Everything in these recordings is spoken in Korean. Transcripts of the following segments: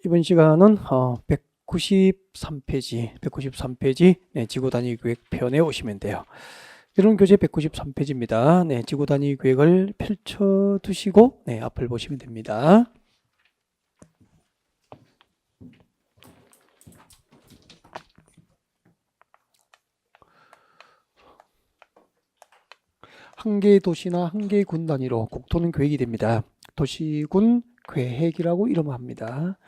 이번 시간은 193페이지 네, 지구단위 계획 편에 오시면 돼요. 이론 교재 193페이지입니다. 네, 지구단위 계획을 펼쳐 두시고 네, 앞을 보시면 됩니다. 한 개의 도시나 한 개의 군 단위로 국토는 계획이 됩니다. 도시군 계획이라고 이름을 합니다.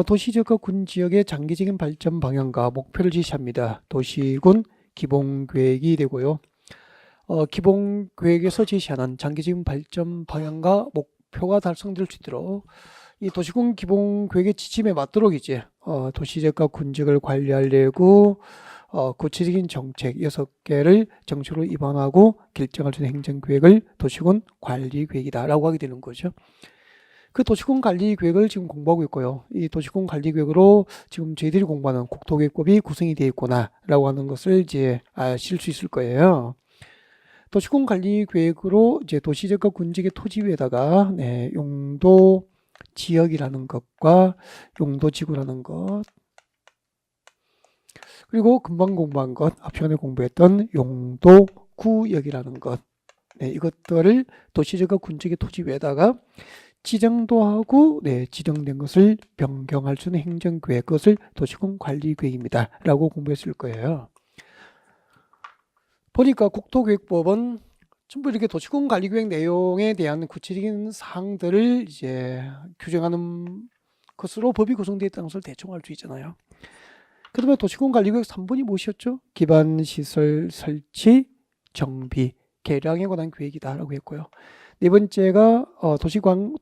도시지역과 군 지역의 장기적인 발전 방향과 목표를 제시합니다. 도시군 기본계획이 되고요. 기본계획에서 제시하는 장기적인 발전 방향과 목표가 달성될 수 있도록 이 도시군 기본계획의 지침에 맞도록 이제 도시지역과 군지역을 관리하려고 구체적인 정책 6개를 정책으로 입안하고 결정할 수 있는 행정계획을 도시군 관리계획이다라고 하게 되는 거죠. 그 도시군 관리계획을 지금 공부하고 있고요. 이 도시군 관리계획으로 지금 저희들이 공부하는 국토계획법이 구성이 되어 있구나라고 하는 것을 이제 아실 수 있을 거예요. 도시군 관리계획으로 이제 도시지역과 군지역의 토지 위에다가 네, 용도 지역이라는 것과 용도 지구라는 것, 그리고 금방 공부한 것, 앞 시간에 공부했던 용도 구역이라는 것, 네, 이것들을 도시지역과 군지역의 토지 위에다가 지정도 하고 네, 지정된 것을 변경할 수 있는 행정계획, 그것을 도시군 관리계획입니다 라고 공부했을 거예요. 보니까 국토계획법은 전부 이렇게 도시군 관리계획 내용에 대한 구체적인 사항들을 이제 규정하는 것으로 법이 구성되어 있다는 것을 대충 알 수 있잖아요. 그 다음에 도시군 관리계획 3번이 무엇이었죠? 기반시설 설치, 정비, 개량에 관한 계획이다라고 했고요. 네 번째가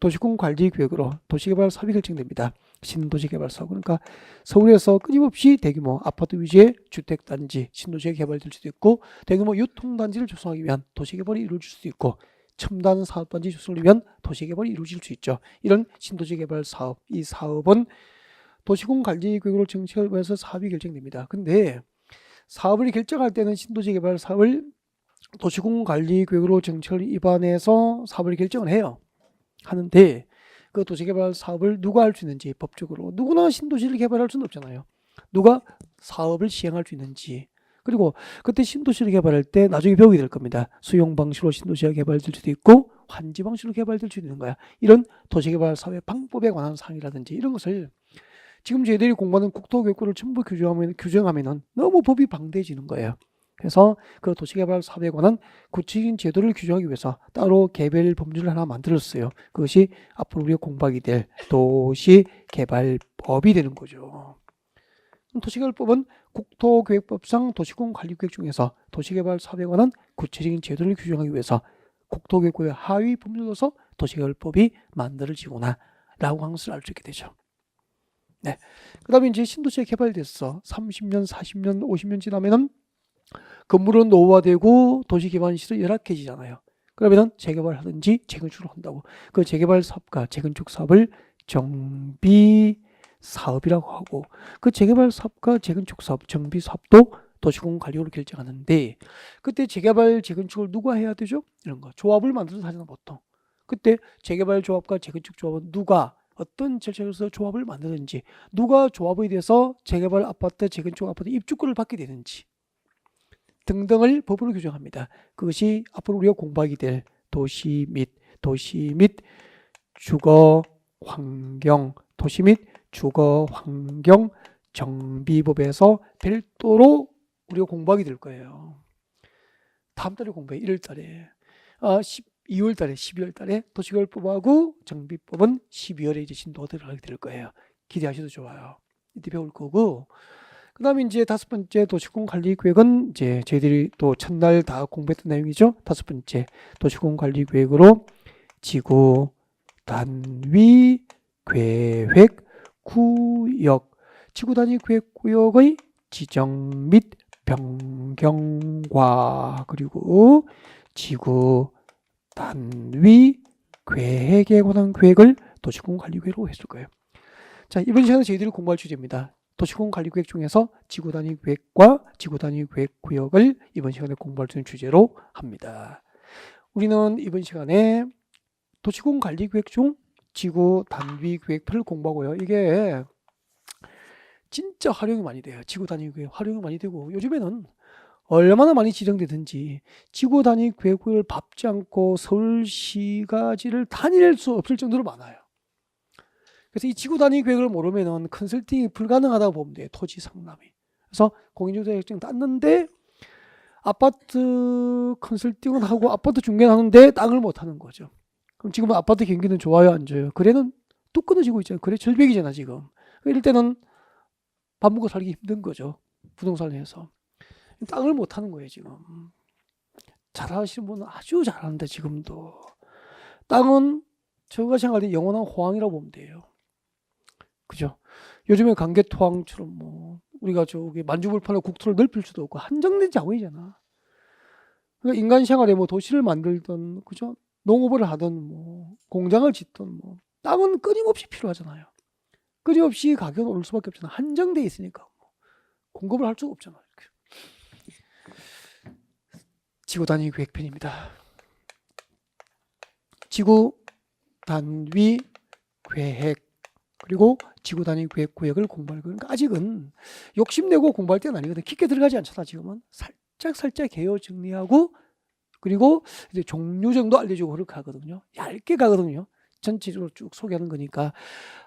도시군 관리계획으로 도시개발 사업이 결정됩니다. 신도시 개발 사업. 그러니까 서울에서 끊임없이 대규모 아파트 위주의 주택단지, 신도시가 개발될 수도 있고 대규모 유통단지를 조성하기 위한 도시개발이 이루어질 수도 있고 첨단 사업단지 조성을 위한 도시개발이 이루어질 수 있죠. 이런 신도시 개발 사업, 이 사업은 도시군 관리계획으로 정책을 해서 사업이 결정됩니다. 근데 사업을 결정할 때는 신도시 개발 사업을 도시군 관리계획으로 정책을 입안해서 사업을 결정을 해요. 하는데 그 도시개발 사업을 누가 할 수 있는지 법적으로 누구나 신도시를 개발할 수는 없잖아요. 누가 사업을 시행할 수 있는지, 그리고 그때 신도시를 개발할 때 나중에 배우게 될 겁니다. 수용 방식으로 신도시가 개발될 수도 있고 환지 방식으로 개발될 수도 있는 거야. 이런 도시개발 사업의 방법에 관한 사항이라든지 이런 것을 지금 저희들이 공부하는 국토교육부를 전부 규정하면 너무 법이 방대해지는 거예요. 그래서 그 도시개발 사업에 관한 구체적인 제도를 규정하기 위해서 따로 개별 법률을 하나 만들었어요. 그것이 앞으로 우리가 공부하게 될 도시개발법이 되는 거죠. 도시개발법은 국토계획법상 도시군 관리계획 중에서 도시개발 사업에 관한 구체적인 제도를 규정하기 위해서 국토계획부의 하위 법률로서 도시개발법이 만들어지구나 라고 하는 것을 알 수 있게 되죠. 네. 그 다음에 이제 신도시가 개발됐어. 30년, 40년, 50년 지나면은 건물은 노후화되고 도시 기반 시설이 열악해지잖아요. 그러면은 재개발 하든지 재건축을 한다고. 그 재개발 사업과 재건축 사업을 정비 사업이라고 하고, 그 재개발 사업과 재건축 사업, 정비 사업도 도시공 관리로 결정하는데, 그때 재개발 재건축을 누가 해야 되죠? 이런 거 조합을 만들어서 하잖아 보통. 그때 재개발 조합과 재건축 조합은 누가 어떤 절차에서 조합을 만드는지, 누가 조합에 대해서 재개발 아파트, 재건축 아파트 입주권을 받게 되는지 등등을 법으로 규정합니다. 그것이 앞으로 우리가 공부하게 될 도시 및 주거 환경, 도시 및 주거 환경 정비법에서 별도로 우리가 공부하게 될 거예요. 다음 달에 공부해. 1월 달에. 2월 달에, 12월 달에 도시개발법하고 정비법은 12월에 이제 진도가 들어가게 될 거예요. 기대하셔도 좋아요. 이때 배울 거고. 그 다음에 이제 5번째 도시군 관리 계획은 이제 저희들이 또 첫날 다 공부했던 내용이죠. 5번째 도시군 관리 계획으로 지구 단위 계획 구역, 지구 단위 계획 구역의 지정 및 변경과 그리고 지구 단위 계획에 관한 계획을 도시군 관리 계획으로 했을 거예요. 자, 이번 시간에 저희들이 공부할 주제입니다. 도시군 관리 계획 중에서 지구 단위 계획과 지구 단위 계획 구역을 이번 시간에 공부할 수 있는 주제로 합니다. 우리는 이번 시간에 도시군 관리 계획 중 지구 단위 계획표를 공부하고요. 이게 진짜 활용이 많이 돼요. 지구 단위 계획 활용이 많이 되고 요즘에는 얼마나 많이 지정되든지 지구 단위 계획을 밟지 않고 서울시가지를 다닐 수 없을 정도로 많아요. 그래서 이 지구 단위 계획을 모르면은 컨설팅이 불가능하다고 보면 돼요. 토지 상담이. 그래서 공인중개자격증 땄는데 아파트 컨설팅은 하고 아파트 중개는 하는데 땅을 못 하는 거죠. 그럼 지금은 아파트 경기는 좋아요, 안 좋아요? 거래는 뚝 끊어지고 있잖아요. 거래 절벽이잖아, 지금. 이럴 때는 밥 먹고 살기 힘든 거죠. 부동산에서. 땅을 못 하는 거예요, 지금. 잘하시는 분은 아주 잘하는데, 지금도. 땅은 저가 생각할 때 영원한 호황이라고 보면 돼요. 그죠? 요즘에 강계토항처럼 뭐, 우리가 저기 만주불판의 국토를 넓힐 수도 없고, 한정된 자원이잖아. 그러니까 인간 생활에 뭐 도시를 만들든, 그죠? 농업을 하든, 뭐, 공장을 짓든, 뭐, 땅은 끊임없이 필요하잖아요. 끊임없이 가격은 오를 수밖에 없잖아. 한정돼 있으니까. 공급을 할 수가 없잖아. 이렇게. 지구 단위 계획편입니다. 지구 단위 계획 그리고 지구 단위 계획 구역을 공부할 거니까 그러니까 아직은 욕심내고 공부할 때는 아니거든. 깊게 들어가지 않잖아. 지금은 살짝 개요 정리하고 그리고 이제 종류 정도 알려주고 그렇게 하거든요. 얇게 가거든요. 전체적으로 쭉 소개하는 거니까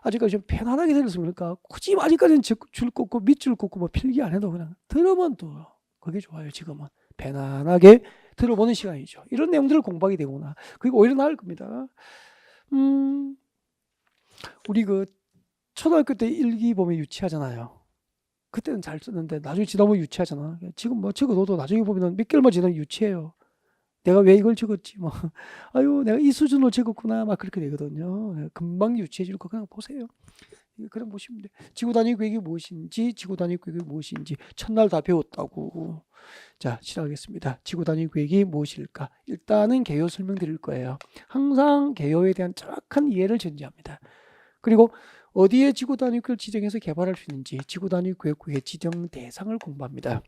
아직까지 좀 편안하게 들었으면 그러니까 굳이 아직까지는 줄 꽂고 밑줄 꽂고 뭐 필기 안 해도 그냥 들으면 또 그게 좋아요. 지금은 편안하게 들어보는 시간이죠. 이런 내용들을 공부하게 되구나. 그리고 오히려 나을 겁니다. 우리 그 초등학교 때 일기 보면 유치하잖아요. 그때는 잘 썼는데 나중에 지나 보면 유치하잖아. 지금 뭐 적어도 나중에 보면 몇 개월만 지나면 유치해요. 내가 왜 이걸 적었지? 뭐, 아유, 내가 이 수준으로 적었구나. 막 그렇게 되거든요. 금방 유치해질 거 그냥 보세요. 그럼 보시면 돼. 지구 단위 계획이 무엇인지, 지구 단위 계획이 무엇인지 첫날 다 배웠다고. 자, 시작하겠습니다. 지구 단위 계획이 무엇일까? 일단은 개요 설명드릴 거예요. 항상 개요에 대한 정확한 이해를 전제합니다. 그리고 어디에 지구 단위 계획을 지정해서 개발할 수 있는지 지구 단위 계획구의 지정 대상을 공부합니다.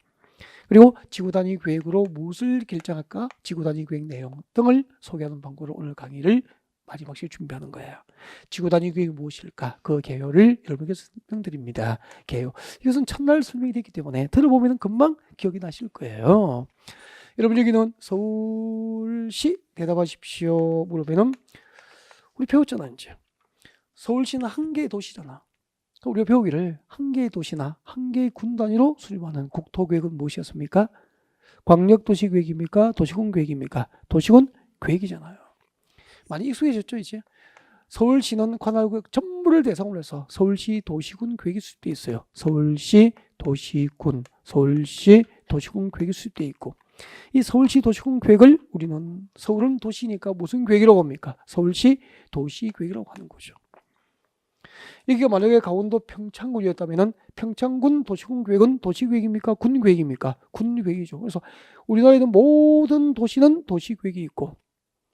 그리고 지구 단위 계획으로 무엇을 결정할까? 지구 단위 계획 내용 등을 소개하는 방법으로 오늘 강의를 마지막 시에 준비하는 거예요. 지구 단위 계획이 무엇일까? 그 개요를 여러분께 설명드립니다. 개요. 이것은 첫날 설명이 되기 때문에 들어보면 금방 기억이 나실 거예요. 여러분 여기는 서울시 대답하십시오 물으면은 우리 배웠잖아 이제. 서울시는 한 개의 도시잖아. 우리가 배우기를 한 개의 도시나 한 개의 군 단위로 수립하는 국토계획은 무엇이었습니까? 광역도시계획입니까? 도시군 계획입니까? 도시군 계획이잖아요. 많이 익숙해졌죠 이제. 서울시는 관할구역 전부를 대상으로 해서 서울시 도시군 계획이 수립되어 있어요. 서울시 도시군, 서울시 도시군 계획이 수립되어 있고 이 서울시 도시군 계획을 우리는 서울은 도시니까 무슨 계획이라고 합니까? 서울시 도시계획이라고 하는 거죠. 이게 만약에 강원도 평창군이었다면 평창군 도시군 계획은 도시계획입니까? 군계획입니까? 군계획이죠. 그래서 우리나라에 있는 모든 도시는 도시계획이 있고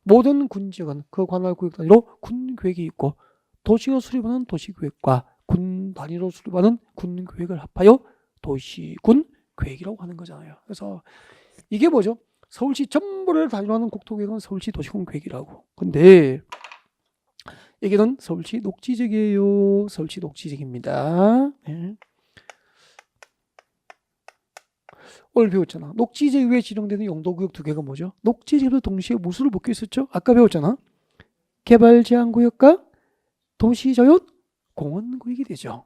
모든 군지역은 그 관할구역 단위로 군계획이 있고 도시가 수립하는 도시계획과 군 단위로 수립하는 군계획을 합하여 도시군 계획이라고 하는 거잖아요. 그래서 이게 뭐죠? 서울시 전부를 단위로 하는 국토계획은 서울시 도시군 계획이라고. 근데 여기는 서울시 녹지지역이에요. 서울시 녹지지역입니다. 네. 오늘 배웠잖아. 녹지지역 위에 지정되는 용도구역 두 개가 뭐죠? 녹지지역도 동시에 무엇을 묶여 있었죠? 아까 배웠잖아. 개발제한구역과 도시자연 공원구역이 되죠.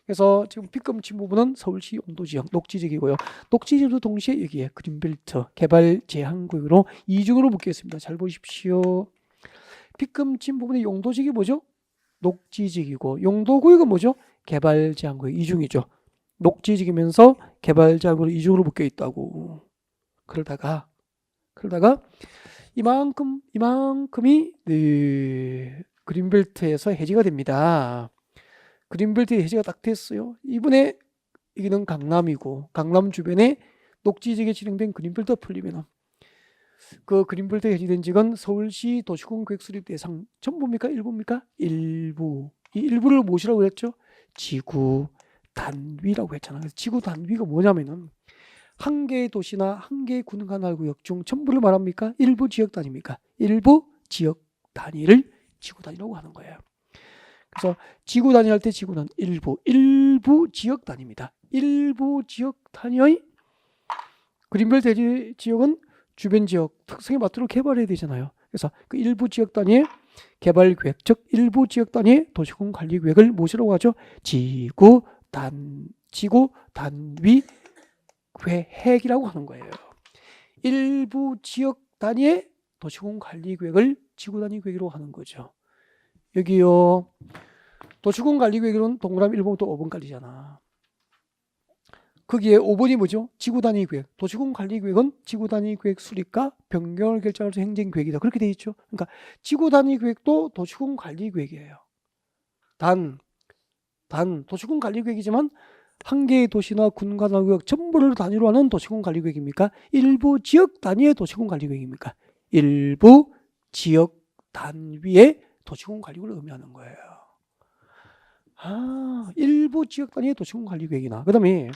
그래서 지금 B급침 부분은 서울시 용도지역 녹지지역이고요. 녹지지역도 동시에 여기에 그린벨트 개발제한구역으로 이중으로 묶여 있습니다. 잘 보십시오. B급침 부분의 용도지역이 뭐죠? 녹지지역이고 용도구역은 뭐죠? 개발제한구역 이중이죠. 녹지지역이면서 개발제한구역 이중으로 묶여 있다고. 그러다가 이만큼이 그린벨트에서 해제가 됩니다. 그린벨트 해제가 딱 됐어요. 이번에 여기는 강남이고 강남 주변에 녹지지역에 진행된 그린벨트가 풀리면 그 그린벨트 해제된 지역은 서울시 도시군 계획 수립 대상 전부입니까? 일부입니까? 일부. 이 일부를 무엇이라고 했죠? 지구 단위라고 했잖아요. 그래서 지구 단위가 뭐냐면은 한 개의 도시나 한 개의 군관할구역 중 전부를 말합니까? 일부 지역 단위입니까? 일부 지역 단위를 지구 단위라고 하는 거예요. 그래서 지구 단위 할 때 지구는 일부 지역 단위입니다. 일부 지역 단위의 그린벨트 대지 지역은 주변 지역 특성에 맞도록 개발해야 되잖아요. 그래서 그 일부 지역 단위의 개발 계획, 즉 일부 지역 단위의 도시공 관리 계획을 무엇이라고 하죠? 지구 단위 계획이라고 하는 거예요. 일부 지역 단위의 도시공 관리 계획을 지구 단위 계획으로 하는 거죠. 여기요. 도시공 관리 계획은 동그라미 1번부터 5번까지잖아. 거기에 5번이 뭐죠? 지구 단위 계획. 도시공 관리 계획은 지구 단위 계획 수립과 변경을 결정할 수 있는 행정 계획이다. 그렇게 돼 있죠. 그러니까 지구 단위 계획도 도시공 관리 계획이에요. 단 도시공 관리 계획이지만 한 개의 도시나 군 관할구역 전부를 단위로 하는 도시공 관리 계획입니까? 일부 지역 단위의 도시공 관리 계획입니까? 일부 지역 단위의 도시공 관리를 의미하는 거예요. 일부 지역 단위의 도시공 관리 계획이나 그다음에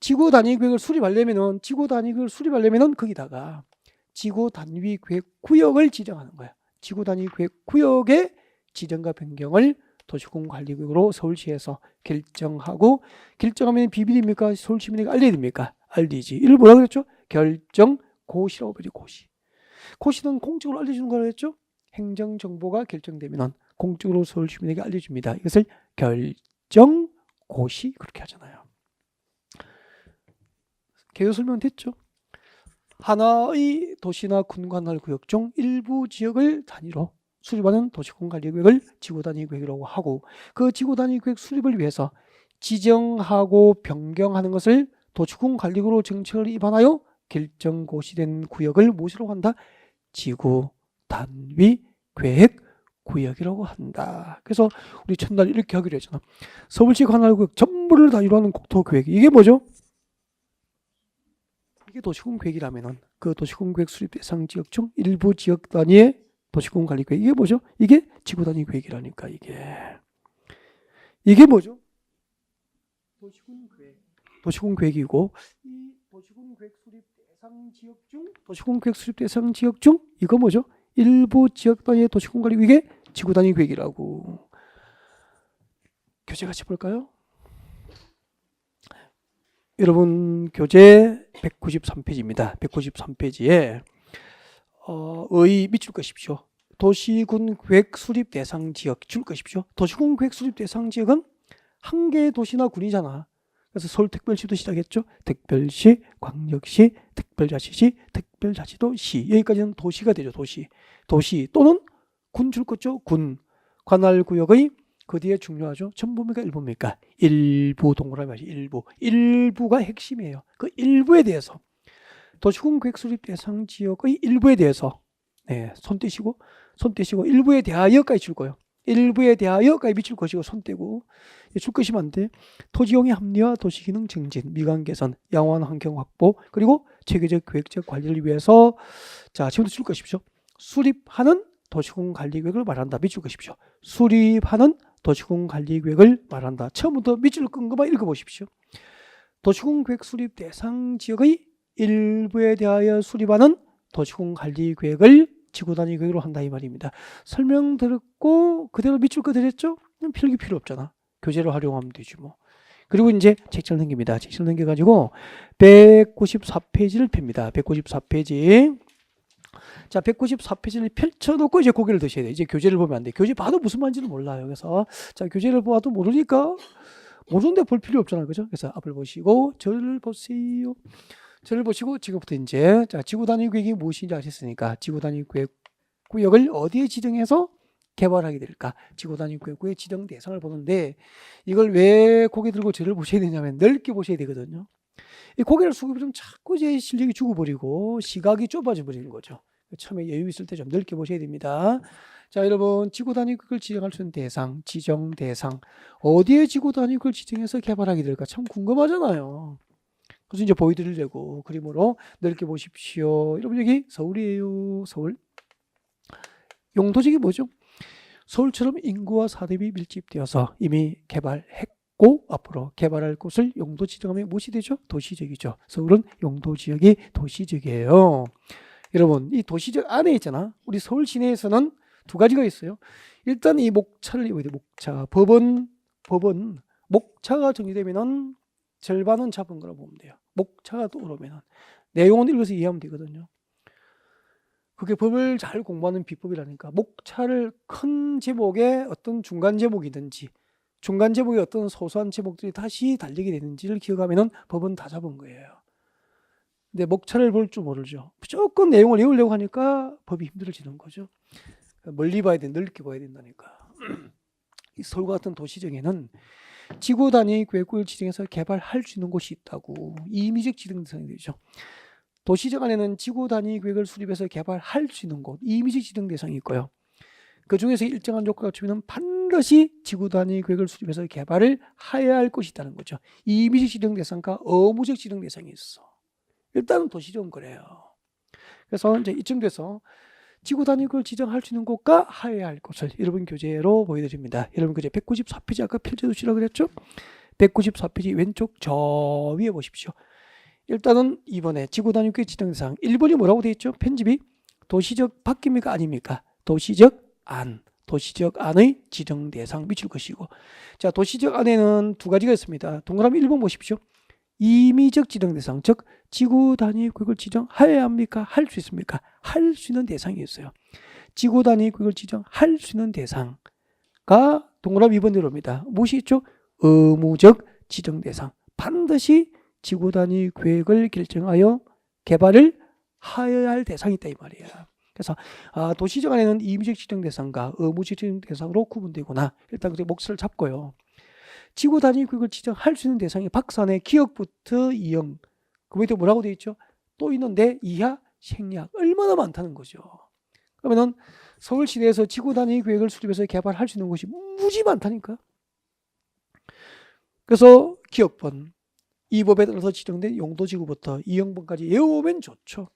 지구 단위 계획을 수립하려면은 거기다가 지구 단위 계획 구역을 지정하는 거야. 지구 단위 계획 구역의 지정과 변경을 도시공 관리 계획으로 서울시에서 결정하고 결정하면 비밀입니까? 서울 시민에게 알려야 됩니까? 알리지. 이를 뭐라고 그랬죠? 결정고시라고 부르죠. 고시는 공적으로 알려주는 거라고 했죠? 행정정보가 결정되면 공적으로 서울 시민에게 알려줍니다. 이것을 결정고시 그렇게 하잖아요. 개요 설명 됐죠? 하나의 도시나 군관할 구역 중 일부 지역을 단위로 수립하는 도시공관리계획을 지구단위계획이라고 하고 그 지구단위계획 수립을 위해서 지정하고 변경하는 것을 도시공관리계획으로 정책을 입안하여 결정고시된 구역을 무엇이라고 한다? 지구단위계획 구역이라고 한다. 그래서 우리 첫날 이렇게 하기로 했잖아. 서울시 관할구역 전부를 단위로 하는 국토계획. 이게 뭐죠? 이게 도시공계획이라면은 그 도시공계획 수립 대상 지역 중 일부 지역 단위의 도시공관리계획. 이게 뭐죠? 이게 지구단위계획이라니까 이게 뭐죠? 도시공계획이고 이 도시공계획 수립 대상 지역 중 이거 뭐죠? 일부 지역 단위의 도시공관리 이게 지구단위 계획이라고. 교재 같이 볼까요? 여러분 교재 193페이지입니다. 193페이지에 의 밑줄 것입시오. 도시군 계획 수립 대상 지역 줄 것입시오. 도시군 계획 수립 대상 지역은 한 개의 도시나 군이잖아. 그래서 서울특별시도 시작했죠. 특별시, 광역시, 특별자치시, 특별자치도시. 여기까지는 도시가 되죠. 도시 또는 군 줄 거죠. 군. 관할구역의 그 뒤에 중요하죠. 전부입니까? 일부입니까? 일부 동그라미 하시 일부가 핵심이에요. 그 일부에 대해서 도시군 계획 수립 대상 지역의 일부에 대해서 손 떼시고 일부에 대하여까지 줄 거예요. 일부에 대하여까지 미칠 것이고 손 떼고 줄 것이면 안 돼. 토지용의 합리화, 도시기능 증진, 미관 개선, 양호한 환경 확보 그리고 체계적 계획적 관리를 위해서 자 지금부터 줄 것이죠. 수립하는 도시공 관리 계획을 말한다. 밑줄 것이죠. 수립하는 도시공 관리 계획을 말한다. 처음부터 밑줄 끈 것만 읽어보십시오. 도시공 계획 수립 대상 지역의 일부에 대하여 수립하는 도시공 관리 계획을 지구단위 계획으로 한다 이 말입니다. 설명 들었고 그대로 밑줄 거 드렸죠? 필기 필요 없잖아. 교재를 활용하면 되지 뭐. 그리고 이제 책장 넘깁니다. 책장 넘겨가지고 194페이지를 펴니다. 194페이지. 자, 194페이지를 펼쳐놓고 이제 고개를 드셔야 돼요. 이제 교재를 보면 안 돼. 교재 봐도 무슨 말인지는 몰라요. 그래서 자, 교재를 봐도 모르니까 모르는데 볼 필요 없잖아요. 그죠? 그래서 앞을 보시고 저를 보세요. 저를 보시고 지금부터 이제 자, 지구단위 계획이 무엇인지 아셨으니까 지구단위 계획 구역을 어디에 지정해서 개발하게 될까? 지구단위 계획구의 지정 대상을 보는데 이걸 왜 고개 들고 저를 보셔야 되냐면 넓게 보셔야 되거든요. 이 고개를 숙이면 자꾸 제 실력이 죽어버리고 시각이 좁아져 버리는 거죠. 처음에 여유 있을 때 좀 넓게 보셔야 됩니다. 자, 여러분 지구단위 계획을 지정할 수 있는 대상, 지정 대상 어디에 지구단위 계획을 지정해서 개발하게 될까? 참 궁금하잖아요. 그래서 이제 보여드리려고 그림으로 넓게 보십시오. 여러분 여기 서울이에요. 서울. 용도지기 뭐죠? 서울처럼 인구와 사대비 밀집되어서 이미 개발했고 앞으로 개발할 곳을 용도 지정하면 무엇이 되죠? 도시적이죠. 서울은 용도지역이 도시적이에요. 여러분 이 도시적 안에 있잖아. 우리 서울 시내에서는 두 가지가 있어요. 일단 이 목차를 이용해야 돼. 목차. 법은 목차가 정리되면은 절반은 잡은 거라고 보면 돼요. 목차가 떠오르면은 내용은 읽어서 이해하면 되거든요. 그게 법을 잘 공부하는 비법이라니까. 목차를 큰 제목의 어떤 중간 제목이든지 중간 제목의 어떤 소소한 제목들이 다시 달리게 되는지를 기억하면은 법은 다 잡은 거예요. 근데 목차를 볼 줄 모르죠. 무조건 내용을 외우려고 하니까 법이 힘들어지는 거죠. 멀리 봐야 돼, 넓게 봐야 된다니까. 이 서울 같은 도시정에는 지구 단위 계획을 지정해서 개발할 수 있는 곳이 있다고. 임의적 지정 대상이 되죠. 도시정 안에는 지구 단위 계획을 수립해서 개발할 수 있는 곳, 임의적 지정 대상이 있고요. 그 중에서 일정한 요건을 갖추면 반드시 지구 단위 계획을 수립해서 개발을 해야 할 곳이 있다는 거죠. 임의적 지정 대상과 의무적 지정 대상이 있어. 일단은 도시정은 그래요. 그래서 이제 이쯤 돼서 지구 단위 계획을 지정할 수 있는 곳과 해야 할 곳을 여러분 교재로 보여드립니다. 여러분 교재 194페이지 아까 펼쳐두시라고 그랬죠? 194페이지 왼쪽 저 위에 보십시오. 일단은 이번에 지구 단위 계획 지정 대상 1번이 뭐라고 되어 있죠? 편집이 도시적 바뀝니까? 아닙니까? 도시적 안의 지정 대상 미칠 것이고, 자, 도시적 안에는 두 가지가 있습니다. 동그라미 1번 보십시오. 임의적 지정 대상, 즉 지구 단위 계획을 지정해야 합니까? 할 수 있습니까? 할 수 있는 대상이 있어요. 지구 단위 계획을 지정할 수 있는 대상가 동그라미 2번대로입니다. 무엇이 있죠? 의무적 지정 대상. 반드시 지구 단위 계획을 결정하여 개발을 하여야 할 대상이 있다 이 말이에요. 그래서 도시적 안에는 임의적 지정 대상과 의무적 지정 대상으로 구분되구나. 일단 그 몫을 잡고요. 지구 단위 계획을 지정할 수 있는 대상이 박산의 기억부터 이형, 그 밑에 뭐라고 되어 있죠? 또 있는데 이하, 생략, 얼마나 많다는 거죠. 그러면은 서울 시내에서 지구 단위 계획을 수립해서 개발할 수 있는 곳이 무지 많다니까. 그래서 기억번, 이 법에 따라서 지정된 용도지구부터 이형번까지 외우면 좋죠.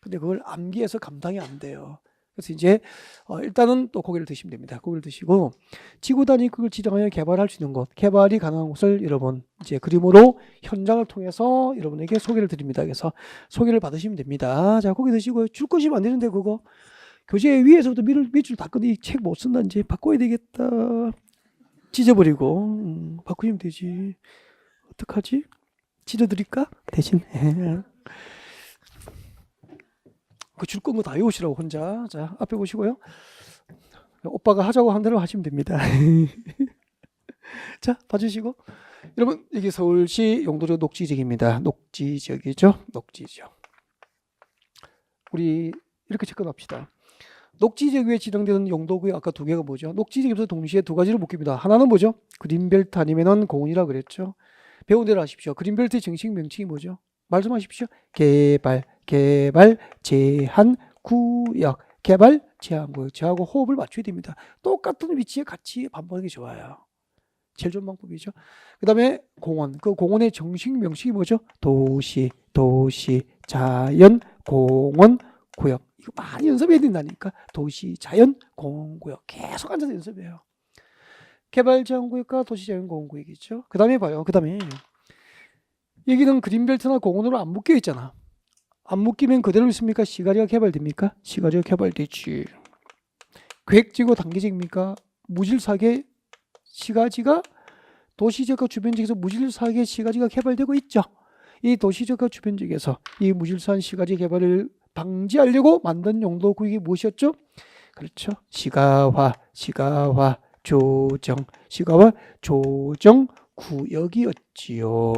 근데 그걸 암기해서 감당이 안 돼요. 그래서 이제 일단은 또 고개를 드시면 됩니다. 고개를 드시고 지구 단위 계획을 지정하여 개발할 수 있는 곳, 개발이 가능한 곳을 여러분 이제 그림으로 현장을 통해서 여러분에게 소개를 드립니다. 그래서 소개를 받으시면 됩니다. 자, 고개 드시고 줄 것이면 안 되는데 그거 교재 위에서부터 밑줄 닦더니 책 못 쓴다. 이제 바꿔야 되겠다. 찢어버리고 바꾸시면 되지. 어떡하지? 찢어드릴까? 대신 그 줄 건 거 다 외우시라고 혼자. 자, 앞에 보시고요. 오빠가 하자고 한 대로 하시면 됩니다. 자, 봐주시고. 여러분, 여기 서울시 용도적 녹지지역입니다. 녹지지역이죠. 녹지지역. 우리 이렇게 접근합시다. 녹지지역 위에 지정되는 용도구역 아까 두 개가 뭐죠? 녹지지역에서 동시에 두 가지를 묶입니다. 하나는 뭐죠? 그린벨트 아니면은 공원이라 그랬죠. 배운 대로 하십시오. 그린벨트의 정식 명칭이 뭐죠? 말씀하십시오. 개발, 제한, 구역, 개발, 제한, 구역. 저하고 호흡을 맞춰야 됩니다. 똑같은 위치에 같이 반복하는 게 좋아요. 제일 좋은 방법이죠. 그 다음에 공원. 그 공원의 정식 명칭이 뭐죠? 도시, 자연, 공원, 구역. 이거 많이 연습해야 된다니까. 도시, 자연, 공원, 구역. 계속 앉아서 연습해요. 개발 제한 구역과 도시 자연 공원 구역이죠. 그 다음에 봐요. 그 다음에 여기는 그린벨트나 공원으로 안 묶여 있잖아. 안 묶이면 그대로 있습니까? 시가지가 개발됩니까? 시가지가 개발되지. 계획지구 단기적입니까? 무질서하게 시가지가 도시지역과 주변지역에서 무질서하게 시가지가 개발되고 있죠. 이 도시지역과 주변지역에서 이 무질서한 시가지 개발을 방지하려고 만든 용도 구역이 무엇이었죠? 그렇죠. 시가화 조정 구역이었지요.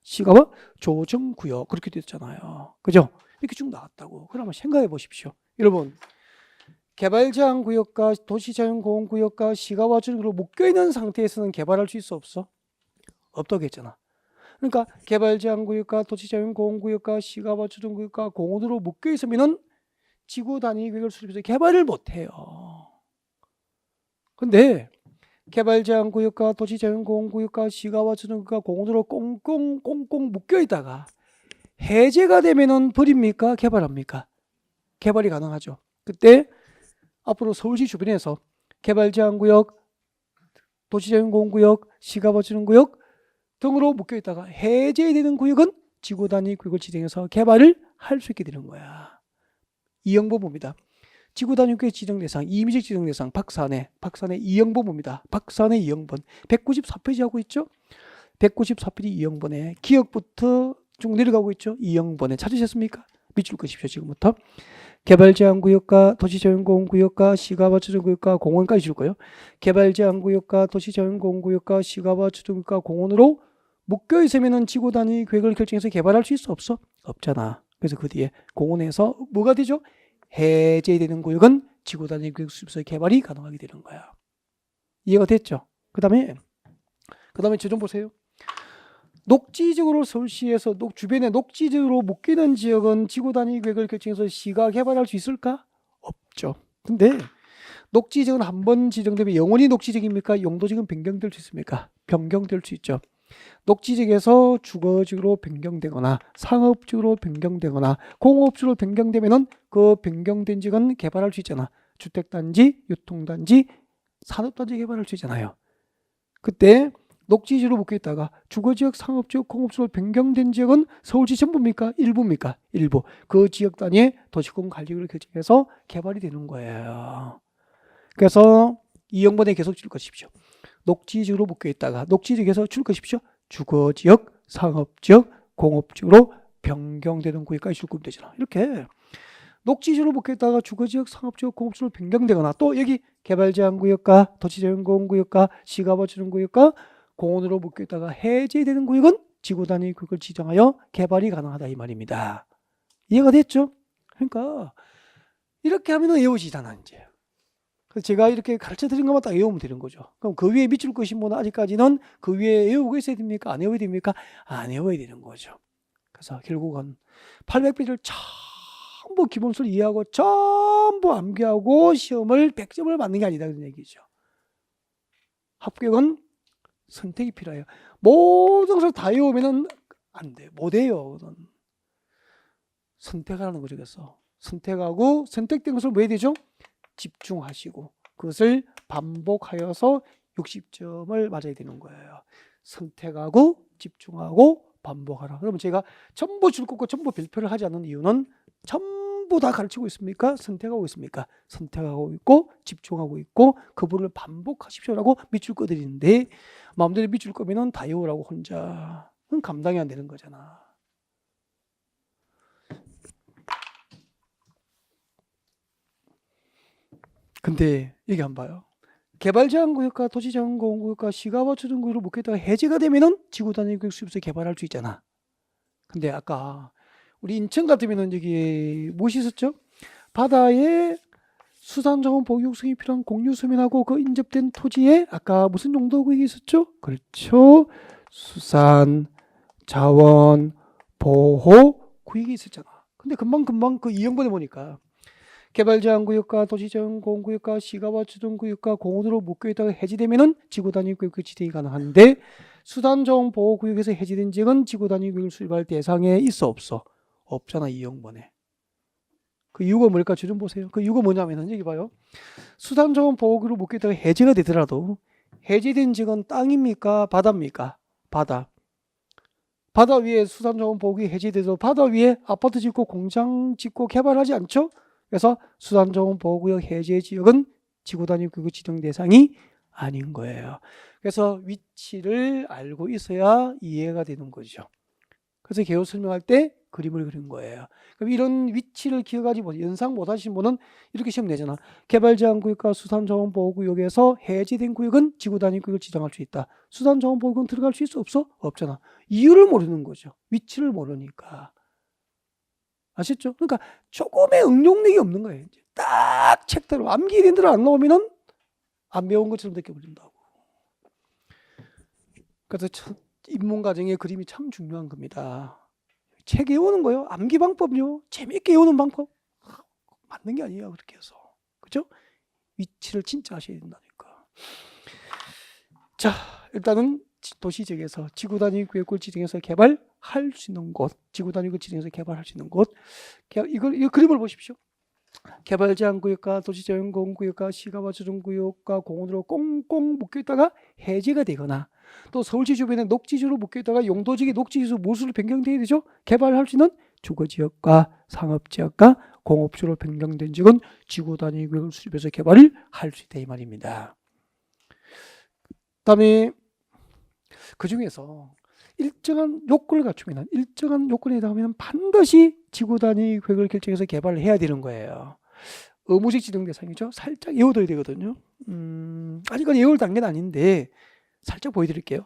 시가와 조정구역 그렇게 됐잖아요. 그죠? 이렇게 쭉 나왔다고. 그러면 생각해 보십시오. 여러분, 개발제한구역과 도시자연공원구역과 시가와 조정구역으로 묶여있는 상태에서는 개발할 수 있어 없어? 없다고 했잖아. 그러니까 개발제한구역과 도시자연공원구역과 시가와 조정구역과 공원으로 묶여있으면 지구 단위 계획을 수립해서 개발을 못해요. 근데 개발제한구역과 도시자연공원구역과 시가와 조정구역과 공원으로 꽁꽁 묶여있다가 해제가 되면은 버립니까? 개발합니까? 개발이 가능하죠. 그때 앞으로 서울시 주변에서 개발제한구역, 도시자연공원구역, 시가와 조정구역 등으로 묶여있다가 해제되는 구역은 지구 단위 구역을 지정해서 개발을 할 수 있게 되는 거야. 이형법입니다. 지구 단위구역 지정 대상, 임의적 지정 대상, 박사내 이영범입니다. 박사내 이영범 194페이지 하고 있죠. 194페이지 이영번에 기억부터 쭉 내려가고 있죠. 이영번에 찾으셨습니까? 밑줄 끄십시오. 지금부터 개발제한구역과 도시자연공원구역과 시가바주정구역과 공원까지 줄 거예요. 개발제한구역과 도시자연공원구역과 시가바주정구역과 공원으로 묶여 있으면은 지구 단위 계획을 결정해서 개발할 수 있어 없어? 없잖아. 그래서 그 뒤에 공원에서 뭐가 되죠? 해제되는 구역은 지구 단위 계획 수립서 개발이 가능하게 되는 거야. 이해가 됐죠? 그다음에 저 좀 보세요. 녹지적으로 서울시에서 주변에 녹지적으로 묶이는 지역은 지구 단위 계획을 결정해서 시가 개발할 수 있을까? 없죠. 근데 녹지지역은 한 번 지정되면 영원히 녹지지역입니까? 용도지역은 변경될 수 있습니까? 변경될 수 있죠. 녹지지역에서 주거지역으로 변경되거나 상업지역으로 변경되거나 공업지역으로 변경되면은 그 변경된 지역은 개발할 수 있잖아. 주택단지, 유통단지, 산업단지 개발할 수 있잖아요. 그때 녹지지역으로 묶여 있다가 주거지역, 상업지역, 공업지역으로 변경된 지역은 서울시 전부입니까? 일부입니까? 일부. 그 지역 단위의 도시공원 관리구역을 결정해서 개발이 되는 거예요. 그래서 이영번에 계속 줄 것이십시오. 녹지지역으로 묶여 있다가 녹지지역에서 줄 것이십시오. 주거지역, 상업지역, 공업지역으로 변경되는 구역까지 줄 거면 되잖아. 이렇게 녹지지역으로 묶여 있다가 주거지역, 상업지역, 공업지역으로 변경되거나 또 여기 개발제한구역과 도시자연공원구역과 시가버주정구역과 공원으로 묶여 있다가 해제되는 구역은 지구 단위 구역을 지정하여 개발이 가능하다 이 말입니다. 이해가 됐죠? 그러니까 이렇게 하면은 외워지잖아 이제. 그래서 제가 이렇게 가르쳐 드린 것만 딱 외우면 되는 거죠. 그럼 그 위에 밑줄 것인 분은 아직까지는 그 위에 외우고 있어야 됩니까? 안 외워야 됩니까? 안 외워야 되는 거죠. 그래서 결국은 800페이지를 전부 기본수를 이해하고 전부 암기하고 시험을 100점을 맞는 게 아니다 그런 얘기죠. 합격은 선택이 필요해요. 모든 것을 다 외우면은 안 돼. 못 해요. 선택하라는 거죠. 그래서 선택하고 선택된 것을 뭐 해야 되죠? 집중하시고 그것을 반복하여서 60점을 맞아야 되는 거예요. 선택하고 집중하고 반복하라. 그러면 제가 전부 줄 거고 전부 별표를 하지 않는 이유는 전부 다 가르치고 있습니까? 선택하고 있습니까? 선택하고 있고 집중하고 있고 그 부분을 반복하십시오라고 밑줄 꺼드리는데 마음대로 밑줄 꺼면은 다 외우라고 혼자 감당이 안 되는 거잖아. 근데 여기 한번 봐요. 개발제한구역과 도시자원공원구역과 시가버주정구역으로 묶여있다가 해제가 되면은 지구 단위 구역 수립서 개발할 수 있잖아. 근데 아까 우리 인천 같으면은 여기 무엇이 있었죠? 바다에 수산자원 보호 육성이 필요한 공유수면하고 그 인접된 토지에 아까 무슨 용도구역이 있었죠? 그렇죠. 수산 자원 보호 구역이 있었잖아. 근데 금방 그 이형번에 보니까 개발제한구역과 도시자원공원구역과 시가버주정구역과 공원으로 묶여있다가 해제되면은 지구단위구역 지정이 가능한데 수산자원보호구역에서 해제된 지역은 지구단위구역을 수립할 대상에 있어 없어? 없잖아. 이형번에. 그 이유가 뭘까? 좀 보세요. 그 이유가 뭐냐면은 여기 봐요. 수산자원보호구역으로 묶여있다가 해제가 되더라도 해제된 지역은 땅입니까? 바다입니까? 바다. 바다 위에 수산자원보호구역이 해제돼서 바다 위에 아파트 짓고 공장 짓고 개발하지 않죠? 그래서 수산자원보호구역 해제 지역은 지구단위 구역 지정 대상이 아닌 거예요. 그래서 위치를 알고 있어야 이해가 되는 거죠. 그래서 개요 설명할 때 그림을 그린 거예요. 그럼 이런 위치를 기억하지 못, 연상 못 하신 분은 이렇게 시험 내잖아. 개발제한구역과 수산자원보호구역에서 해제된 구역은 지구단위 구역을 지정할 수 있다. 수산자원보호구역은 들어갈 수 있어 없어? 없잖아. 이유를 모르는 거죠. 위치를 모르니까. 아셨죠? 그러니까 조금의 응용력이 없는 거예요. 이제 딱 책대로 암기된 대로 안 나오면은 안 배운 것처럼 느껴버린다고. 그래서 입문 과정의 그림이 참 중요한 겁니다. 책 외우는 거요. 암기 방법요. 재밌게 외우는 방법. 맞는 게 아니에요. 그렇게 해서. 그죠? 위치를 진짜 아셔야 된다니까. 자, 일단은 도시지역에서 지구단위 구역을 지정해서 개발할 수 있는 곳, 지구단위 구역을 지정해서 개발할 수 있는 곳, 이 그림을 보십시오. 개발제한구역과 도시자연공원구역과 시가버주정구역과 공원으로 꽁꽁 묶여있다가 해제가 되거나 또 서울시 주변에 녹지지로 묶여있다가 용도지역이 녹지지로 무엇으로 변경되어야 되죠? 개발할 수 있는 주거지역과 상업지역과 공업지로 변경된 지역은 지구 단위 구역을 수립해서 개발을 할 수 있다 이 말입니다. 그다음에 그 중에서 일정한 요건을 갖추면 일정한 요건에 해당하면 반드시 지구 단위 구역을 결정해서 개발을 해야 되는 거예요. 의무직 지정 대상이죠. 살짝 외워둬야 되거든요. 아직은 외울 단계는 아닌데 살짝 보여드릴게요.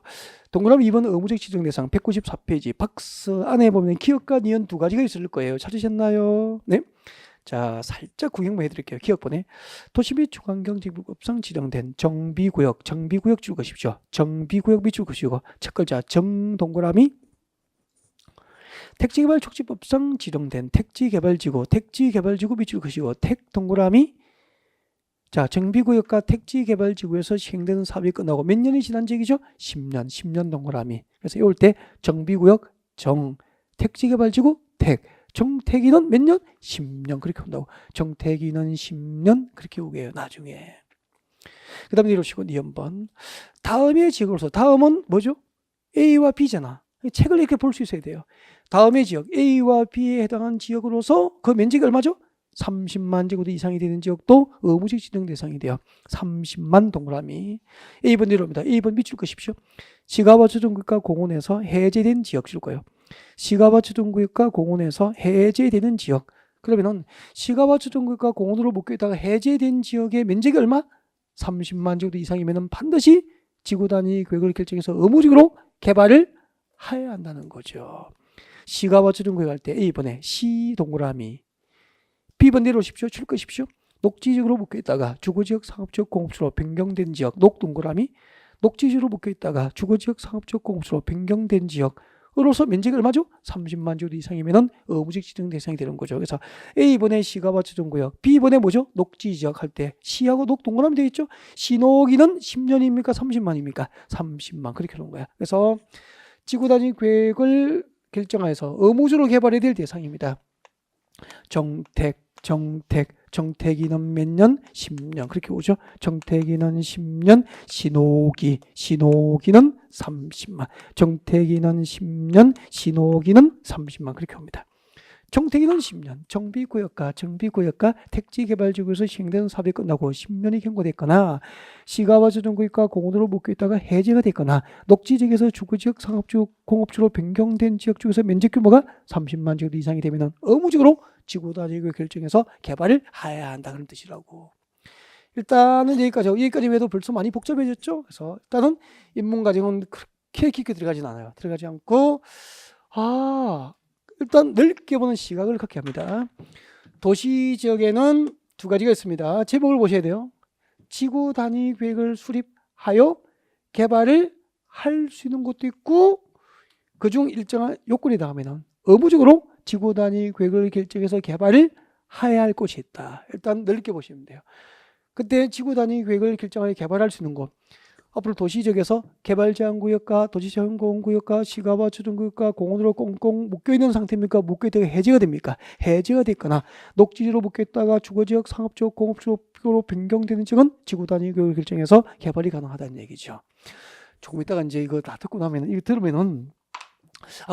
동그라미 2번 의무직 지정 대상 194페이지 박스 안에 보면 기억과 니은 두 가지가 있을 거예요. 찾으셨나요? 네. 자, 살짝 구경만 해드릴게요. 기억번에 도시 및 중앙경제구역상 지정된 정비구역 줄 것이죠. 정비구역 밑줄 것이고 첫 글자 정 동그라미 택지개발 촉진법상 지정된 택지개발지구 밑줄 것이고 택 동그라미 자 정비구역과 택지개발지구에서 시행되는 사업이 끝나고 몇 년이 지난 지역이죠? 10년 동그라미. 그래서 이럴 때 정비구역 정 택지개발지구 택 정택이는 몇 년? 10년 그렇게 온다고. 정택이는 10년 그렇게 오게요. 나중에. 그 다음에 이러시고 니은번 다음의 지역으로서 다음은 뭐죠? A와 B잖아. 책을 이렇게 볼 수 있어야 돼요. 다음의 지역 A와 B에 해당한 지역으로서 그 면적이 얼마죠? 30만 제곱미터 이상이 되는 지역도 의무직 지정 대상이 돼요. 30만 동그라미. A번 내려옵니다. A번 밑줄 것이십시오. 시가와주정구역과 공원에서 해제된 지역 줄 거예요. 시가와주정구역과 공원에서 해제되는 지역. 그러면은 시가와주정구역과 공원으로 묶여있다가 해제된 지역의 면적이 얼마? 30만 제곱미터 이상이면은 반드시 지구 단위 구역을 결정해서 의무적으로 개발을 해야 한다는 거죠. 시가와주정구역 할 때 A번에 시 동그라미. B번 내려오십시오. 줄 것이십시오. 녹지지역으로 묶여있다가 주거지역, 상업지역, 공업지로 변경된 지역. 녹 동그라미. 녹지지역으로 묶여있다가 주거지역, 상업지역, 공업지로 변경된 지역으로서 면적이 얼마죠? 30만 제곱미터 이상이면 의무직 지정 대상이 되는 거죠. 그래서 A번에 시가와주정구역, B번에 뭐죠? 녹지지역 할 때 시하고 녹 동그라미 되어 있죠? 시녹이는 10년입니까? 30만입니까? 30만 그렇게 하는 거야. 그래서 지구 단위 계획을 결정해서 의무적으로 개발해야 될 대상입니다. 정택이는 몇 년? 10년 그렇게 오죠. 정택이는 10년, 신호기는 30만. 정택이는 10년, 신호기는 30만 그렇게 옵니다. 정택이는 10년, 정비구역과 택지개발지구에서 시행되는 사업이 끝나고 10년이 경과됐거나 시가와주정구역과 공원으로 묶여있다가 해제가 됐거나 녹지지역에서 주거지역, 상업지역, 공업지로 변경된 지역 중에서 면적 규모가 30만 제곱미터 이상이 되면 의무적으로 지구 단위구역 결정해서 개발을 해야 한다 그런 뜻이라고. 일단은 여기까지 외에도 벌써 많이 복잡해졌죠. 그래서 일단은 인문과정은 그렇게 깊게 들어가진 않아요. 들어가지 않고 일단 넓게 보는 시각을 갖게 합니다. 도시 지역에는 두 가지가 있습니다. 제목을 보셔야 돼요. 지구 단위 계획을 수립하여 개발을 할 수 있는 곳도 있고 그중 일정한 요건이 닿으면 의무적으로 지구 단위 계획을 결정해서 개발을 해야 할 곳이 있다. 일단 넓게 보시면 돼요. 그때 지구 단위 계획을 결정하여 개발할 수 있는 곳. 앞으로 도시지역에서 개발제한구역과 도시제한공원구역과 시가와주정구역과 공원으로 꽁꽁 묶여있는 상태입니까? 묶여있다가 해제가 됩니까? 해제가 됐거나 녹지지로 묶여있다가 주거지역, 상업지역, 공업지역으로 변경되는 지역은 지구단위 구역을 결정해서 개발이 가능하다는 얘기죠. 조금 이따가 이제 이거 다 듣고 나면 이거 들으면은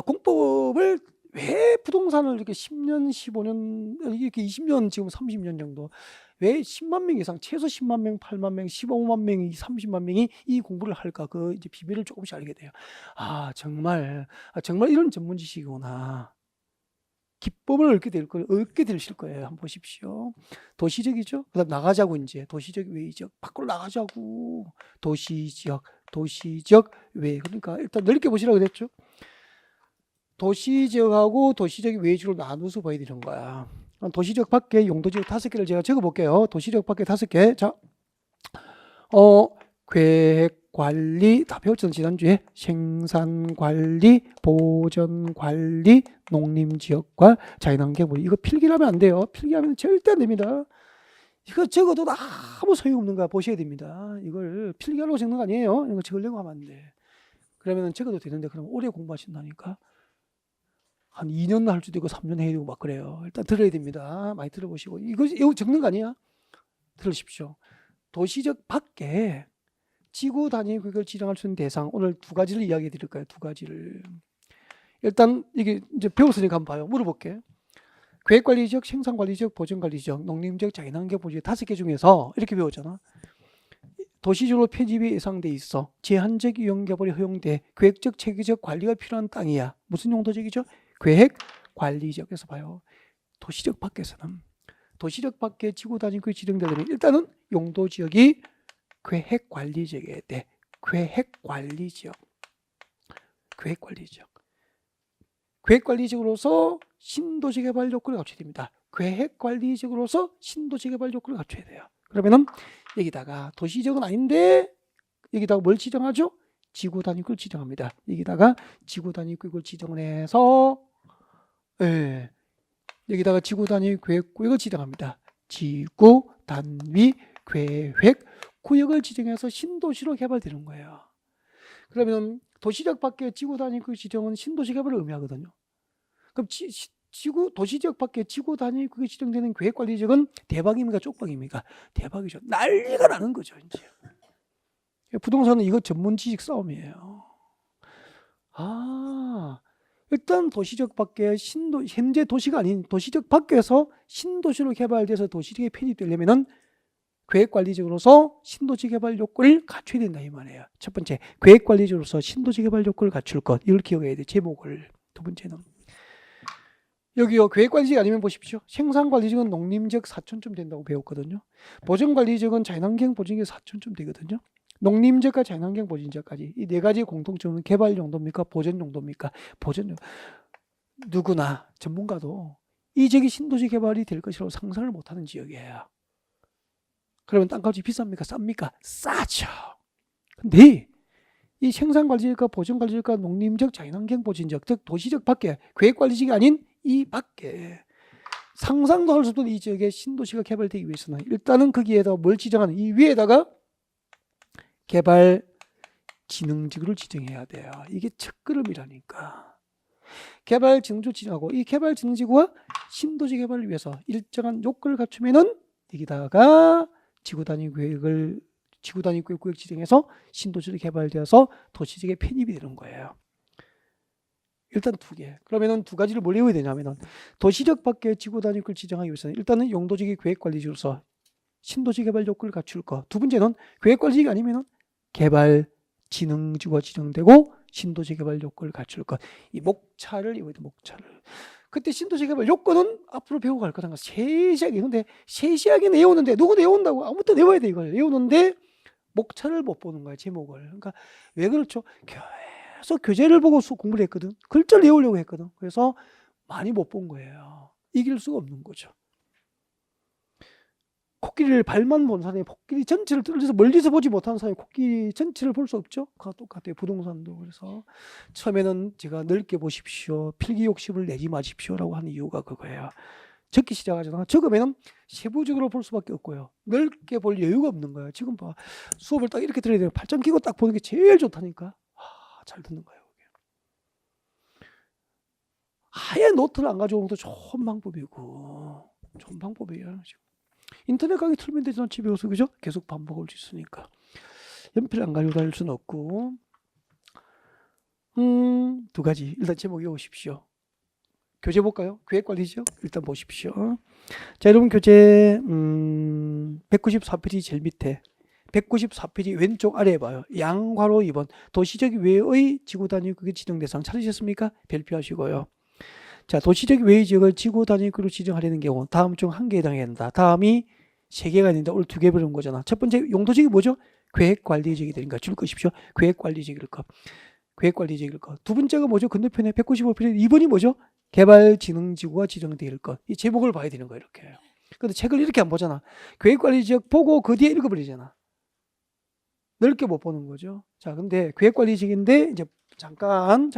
공법을 왜 부동산을 이렇게 10년, 15년, 이렇게 20년, 지금 30년 정도 왜 10만 명 이상, 최소 10만 명, 8만 명, 15만 명이, 30만 명이 이 공부를 할까? 그 이제 비밀을 조금씩 알게 돼요. 정말 이런 전문 지식이구나. 기법을 얻게 되실 거예요. 한번 보십시오. 도시적이죠? 그 다음 나가자고 이제. 도시적 외지역. 밖으로 나가자고. 도시지역 외. 그러니까 일단 넓게 보시라고 그랬죠? 도시지역하고 도시적 외지로 나누어서 봐야 되는 거야. 도시지역 밖에 용도지역 5개를 제가 적어볼게요. 도시지역 밖에 5개. 자, 계획관리, 다 배웠잖아요. 지난주에. 생산관리, 보전관리, 농림지역과 자연환경관리. 이거 필기하면 안 돼요. 필기하면 절대 안 됩니다. 이거 적어도 아무 소용없는 거 보셔야 됩니다. 이걸 필기하려고 적는 거 아니에요. 이거 적으려고 하면 안 돼. 그러면 적어도 되는데 그럼 오래 공부하신다니까. 한 2년 할 수도 있고 3년 해야 되고 막 그래요. 일단 들어야 됩니다. 많이 들어보시고. 이거 적는 거 아니야? 들으십시오. 도시적 밖에 지구 단위 구역을 지정할 수 있는 대상, 오늘 두 가지를 이야기해 드릴 거예요. 두 가지를. 일단 이게 이제 배웠으니까 한번 봐요. 물어볼게. 계획관리지역, 생산관리지역, 보전관리지역, 농림지역, 자연환경 보전지역 5개 중에서 이렇게 배웠잖아. 도시적으로 편집이 예상돼 있어. 제한적 이용 개발이 허용돼. 계획적, 체계적 관리가 필요한 땅이야. 무슨 용도적이죠? 계획 관리지역에서 봐요. 도시적 밖에서는 도시적 밖에 지구 단위구역이 지정되려면 일단은 용도 지역이 계획 관리지역이어야 돼. 계획 관리지역. 계획 관리지역. 계획 관리지역으로서 신도시 개발 요건을 갖춰야 됩니다. 계획 관리지역으로서 신도시 개발 요건을 갖춰야 돼요. 그러면은 여기다가 도시지역은 아닌데 여기다가 뭘 지정하죠? 지구 단위구역을 지정합니다. 여기다가 지구 단위구역을 지정을 해서 여기다가 지구 단위 계획구역을 지정합니다. 지구 단위 계획 구역을 지정해서 신도시로 개발되는 거예요. 그러면 도시적 밖에 지구 단위 구역 지정은 신도시 개발을 의미하거든요. 그럼 도시지역 밖에 지구 단위 구역이 지정되는 계획관리지역은 대박입니까? 쪽박입니까? 대박이죠. 난리가 나는 거죠. 이제 부동산은 이거 전문 지식 싸움이에요. 일단 도시적 밖에 현재 도시가 아닌 도시적 밖에서 신도시로 개발돼서 도시지역에 편입되려면은 계획관리적으로서 신도시 개발 요건을 갖춰야 된다 이 말이에요. 첫 번째, 계획관리적으로서 신도시 개발 요건을 갖출 것. 이걸 기억해야 돼. 제목을. 두 번째는 여기요. 계획관리지역 아니면 보십시오. 생산관리지역은 농림지역 4천쯤 된다고 배웠거든요. 보전관리지역은 자연환경 보전지역 4천쯤 되거든요. 농림지역과 자연환경 보전지역까지 이 네 가지 공통점은 개발 용도입니까? 보전 용도입니까? 보전 용도. 누구나 전문가도 이 지역이 신도시 개발이 될 것이라고 상상을 못하는 지역이에요. 그러면 땅값이 비쌉니까? 쌉니까? 싸죠. 근데 이 생산관리지역과 보전관리지역과 농림지역, 자연환경 보전지역, 즉 도시적 밖에 계획관리지역이 아닌 이 밖에 상상도 할 수 없는 이 지역에 신도시가 개발되기 위해서는 일단은 거기에다 뭘 지정하는 이 위에다가 개발 진흥지구를 지정해야 돼요. 이게 첫걸음이라니까. 개발 진흥지구 지정하고 이 개발 진흥지구와 신도시 개발을 위해서 일정한 요건을 갖추면은 여기다가 지구 단위 구역 지정해서 신도시로 개발되어서 도시지역에 편입이 되는 거예요. 일단 두 개. 그러면은 두 가지를 뭘 외워야 되냐면은 도시적 밖에 지구 단위 구역을 지정하기 위해서는 일단은 용도지역이 계획관리지로서 신도시 개발 요건을 갖출 거. 두 번째는 계획관리지역이 아니면은 개발 진흥지구가 지정되고 신도시 개발 요건을 갖출 것. 이 목차를 외워야 돼. 목차를. 그때 신도시 개발 요건은 앞으로 배우고 갈 거다. 세세하게. 근데 세세하게 외우는데 누구 외운다고? 아무것도 외워야 돼. 이걸 외우는데 목차를 못 보는 거야. 제목을. 그러니까 왜 그렇죠? 계속 교재를 보고 공부를 했거든. 글자를 외우려고 했거든. 그래서 많이 못 본 거예요. 이길 수가 없는 거죠. 코끼리를 발만 본 사람이 코끼리 전체를 뚫려서 멀리서 보지 못하는 사람이 코끼리 전체를 볼 수 없죠. 그거 똑같아요. 부동산도. 그래서 처음에는 제가 넓게 보십시오. 필기 욕심을 내지 마십시오라고 하는 이유가 그거예요. 적기 시작하잖아. 적으면은 세부적으로 볼 수밖에 없고요. 넓게 볼 여유가 없는 거예요. 지금 봐. 수업을 딱 이렇게 들어야 돼요. 발전 끼고 딱 보는 게 제일 좋다니까. 잘 듣는 거예요. 아예 노트를 안 가져오는 것도 좋은 방법이고. 좋은 방법이에요. 지금. 인터넷 강의 틀면 되잖아. 집에 와서. 그죠? 계속 반복할 수 있으니까. 연필 안 가지고 다닐 수는 없고. 두 가지. 일단 제목 외우십시오. 교재 볼까요? 계획관리죠? 일단 보십시오. 자, 여러분 교재 194페이지 제일 밑에 194페이지 왼쪽 아래에 봐요. 양괄호 2번 도시적 외의 지구 단위 구역 지정 대상 찾으셨습니까? 별표하시고요. 자, 도시적 외의 지역을 지구 단위 구역으로 지정하려는 경우 다음 중 한 개에 해당해야 된다. 다음이 세 개가 있는데 오늘 두 개 배운 거잖아. 첫 번째 용도지역이 뭐죠? 계획관리지역이 되니까 줄 것이십시오. 계획관리지역일 것. 계획관리지역일 것. 두 번째가 뭐죠? 건너편에 195페이지 2번이 뭐죠? 개발진흥지구가 지정될 것. 이 제목을 봐야 되는 거예요. 이렇게. 근데 책을 이렇게 안 보잖아. 계획관리지역 보고 그 뒤에 읽어버리잖아. 넓게 못 보는 거죠. 자, 근데 계획관리지역인데 이제 잠깐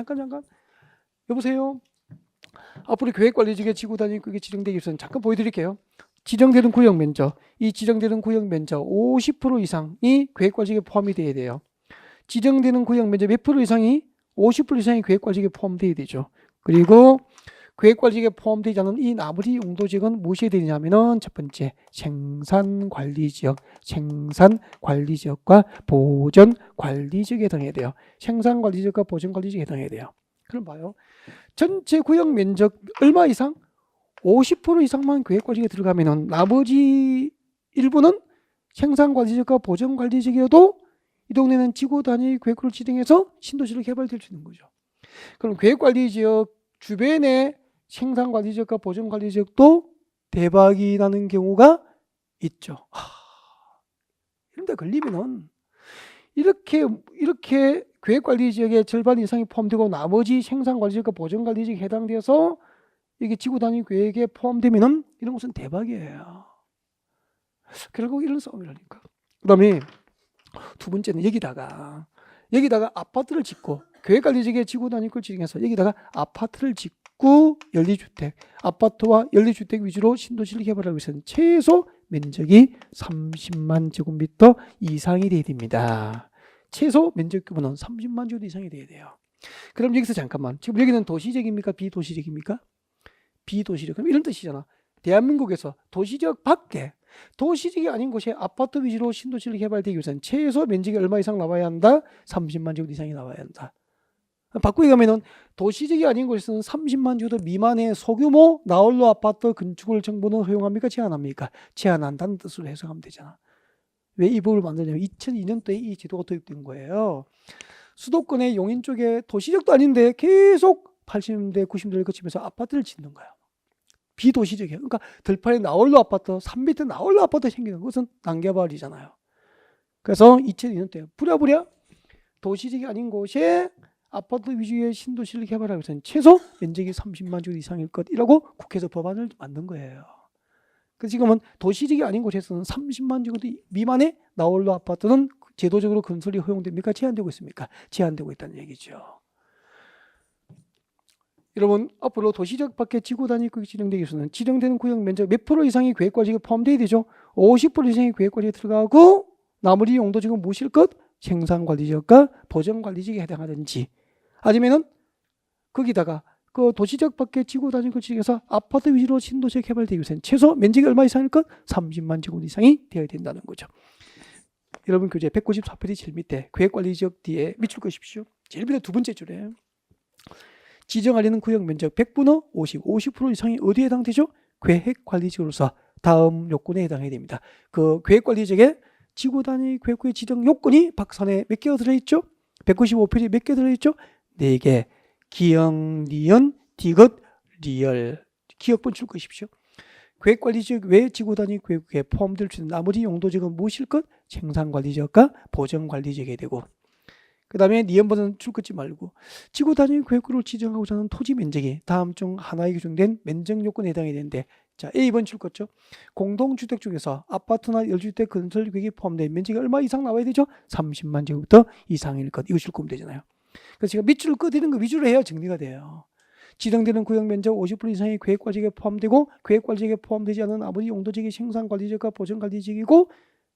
여보세요. 앞으로 계획관리지역의 지구 단위 구역이 지정되기 위해서는 잠깐 보여드릴게요. 지정되는 구역 면적, 이 지정되는 구역 면적 50% 이상이 계획관리지역에 포함이 돼야 돼요. 지정되는 구역 면적 몇 프로 이상이 50% 이상이 계획관리지역에 포함되어야 되죠. 그리고 계획관리지역에 포함되지 않은 이 나머지 용도지역은 무엇이 되냐면은 첫 번째 생산관리지역, 생산관리지역과 보전관리지역에 해당해야 돼요. 생산관리지역과 보전관리지역에 해당해야 돼요. 그럼 봐요. 전체 구역 면적 얼마 이상? 50% 이상만 계획관리직에 들어가면은 나머지 일부는 생산관리직과 보전관리직이어도 이 동네는 지구 단위 계획구를 지정해서 신도시로 개발될 수 있는 거죠. 그럼 계획관리지역 주변에 생산관리지역과 보전관리지역도 대박이 나는 경우가 있죠. 이런 데 걸리면은 이렇게 계획관리지역의 절반 이상이 포함되고 나머지 생산관리지역과 보전관리지역에 해당돼서 이게 지구 단위 계획에 포함되면은 이런 것은 대박이에요. 결국 이런 싸움이라니까. 그다음에 두 번째는 여기다가 아파트를 짓고 계획관리지역의 지구 단위를 지정해서 여기다가 아파트를 짓고 연립주택, 아파트와 연립주택 위주로 신도시를 개발하기 위해서는 최소 면적이 30만 제곱미터 이상이 돼야 됩니다. 최소 면적 규모는 30만 제곱 이상이 돼야 돼요. 그럼 여기서 잠깐만, 지금 여기는 도시적입니까? 비도시적입니까? 비도시적. 그럼 이런 뜻이잖아. 대한민국에서 도시적 밖에, 도시적이 아닌 곳에 아파트 위주로 신도시를 개발되기 위해서는 최소 면적이 얼마 이상 나와야 한다? 30만 제곱 이상이 나와야 한다. 바꾸기 가면은 도시적이 아닌 곳에서는 30만 제곱 미만의 소규모 나홀로 아파트 건축을 정부는 허용합니까? 제한합니까? 제한한다는 뜻으로 해석하면 되잖아. 왜 이 법을 만드냐면 2002년도에 이 제도가 도입된 거예요. 수도권의 용인 쪽에 도시적도 아닌데 계속 80년대, 90년대를 거치면서 아파트를 짓는 거야. 비도시적이에요. 그러니까 들판에 나홀로 아파트, 산 밑에 나홀로 아파트 생기는 것은 난개발이잖아요. 그래서 2002년도에 부랴부랴 도시적이 아닌 곳에 아파트 위주의 신도시를 개발하기 위해서는 최소 면적이 30만 제곱 이상일 것이라고 국회에서 법안을 만든 거예요. 그래서 지금은 도시적이 아닌 곳에서는 30만 제곱 미만의 나홀로 아파트는 제도적으로 건설이 허용됩니까? 제한되고 있습니까? 제한되고 있다는 얘기죠. 여러분, 앞으로 도시적 밖에 지구 단위 구역이 지정되기 위해서는 지정되는 구역 면적 몇 프로 이상이 계획관리지역에 포함되어야 되죠. 50% 이상이 계획관리에 들어가고 나머지 용도지역은 무엇일 것? 생산관리지역과 보전관리지역에 해당하든지, 아니면은 거기다가 그 도시적 밖에 지구 단위 구역 지정해서 아파트 위주로 신도시에 개발되기 위해서는 최소 면적이 얼마 이상일 것? 30만 제곱 이상이 되어야 된다는 거죠. 여러분 교재 194페이지 제일 밑에 계획관리지역 뒤에 밑줄 그으십시오. 제일 밑에 두 번째 줄에 지정하려는 구역 면적 100분의 50% 이상이 어디에 해당되죠? 계획관리지역으로서 다음 요건에 해당해야 됩니다. 그 계획관리지역에 지구 단위 계획구의 지정 요건이 박산에 몇 개가 들어있죠? 195페이지 몇 개 들어있죠? 4개. 기역, 니은, 디귿, 리얼. 기역번 줄 것이십시오. 계획관리지역 외 지구 단위 계획구에 포함될 수 있는 나머지 용도지역은 무엇일 것? 생산관리지역과 보전관리지역이 되고, 그 다음에 니은번은 줄 긋지 말고 지구 단위 계획구를 지정하고자 하는 토지 면적이 다음 중 하나에 규정된 면적 요건에 해당이 되는데, 자, A번 줄 것죠. 공동주택 중에서 아파트나 열주택 건설 계획이 포함된 면적이 얼마 이상 나와야 되죠? 30만 제곱미터 이상일 것. 이거 줄 거면 되잖아요. 그래서 제가 밑줄을 끄드리는 거 위주로 해야 정리가 돼요. 지정되는 구역 면적 50% 이상의 계획관리지역에 포함되고 계획관리지역에 포함되지 않은 나머지 용도지역이 생산관리지역과 보전관리지역이고,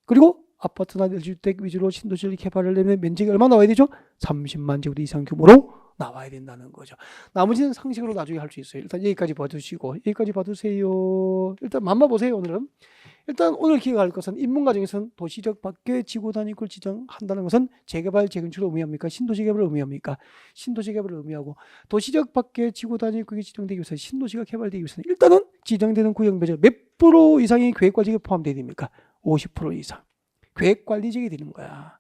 그리고 아파트나 일주택 위주로 신도시를 개발하려면 면적이 얼마 나와야 되죠? 30만 제곱 이상 규모로 나와야 된다는 거죠. 나머지는 상식으로 나중에 할 수 있어요. 일단 여기까지 봐두시고, 여기까지 봐두세요. 일단 맘마 보세요. 오늘은 일단 오늘 기억할 것은 인문과정에서는 도시적 밖에 지구 단위구를 지정한다는 것은 재개발, 재건축을 의미합니까? 신도시 개발을 의미합니까? 신도시 개발을 의미하고, 도시적 밖에 지구 단위구역이 지정되기 위해서 신도시가 개발되기 위해서는 일단은 지정되는 구역 면적 몇 프로 이상이 계획관리지역에 포함되어야 됩니까? 50% 이상. 계획관리지역이 되는 거야.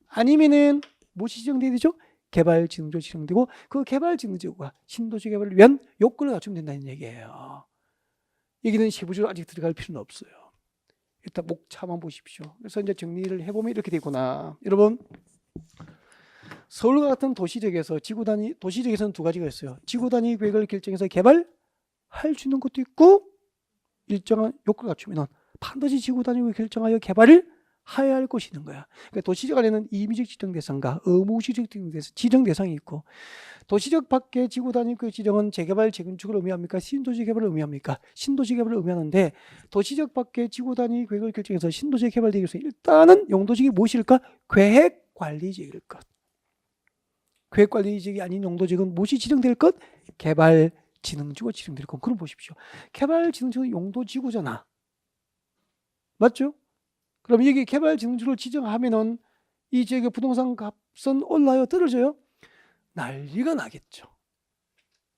아니면은 무엇이 지정돼야 되죠? 개발진흥지역이 지정되고, 그 개발진흥지역과 신도시 개발을 위한 요건을 갖추면 된다는 얘기예요. 여기는 세부적으로 아직 들어갈 필요는 없어요. 일단 목차만 보십시오. 그래서 이제 정리를 해보면 이렇게 되구나. 여러분, 서울과 같은 도시적에서 도시적에서는 두 가지가 있어요. 지구 단위 계획을 결정해서 개발할 수 있는 것도 있고, 일정한 요건을 갖추면 반드시 지구 단위를 결정하여 개발을 해야 할 것이 있는 거야. 그러니까 도시적 안에는 임의적 지정 대상과 의무적 지정 대상이 있고, 도시적 밖의 지구 단위 그 지정은 재개발, 재건축을 의미합니까? 신도시 개발을 의미합니까? 신도시 개발을 의미하는데, 도시적 밖의 지구 단위 계획을 결정해서 신도시 개발되기 위해서 일단은 용도지역이 무엇일까? 계획관리지역일 것. 계획관리지역이 아닌 용도지역은 무엇이 지정될 것? 개발진흥지구가 지정될 것. 그럼 보십시오. 개발진흥지구는 용도지구잖아. 맞죠? 그럼 여기 개발진흥지구를 지정하면은 이 지역의 부동산 값은 올라요? 떨어져요? 난리가 나겠죠.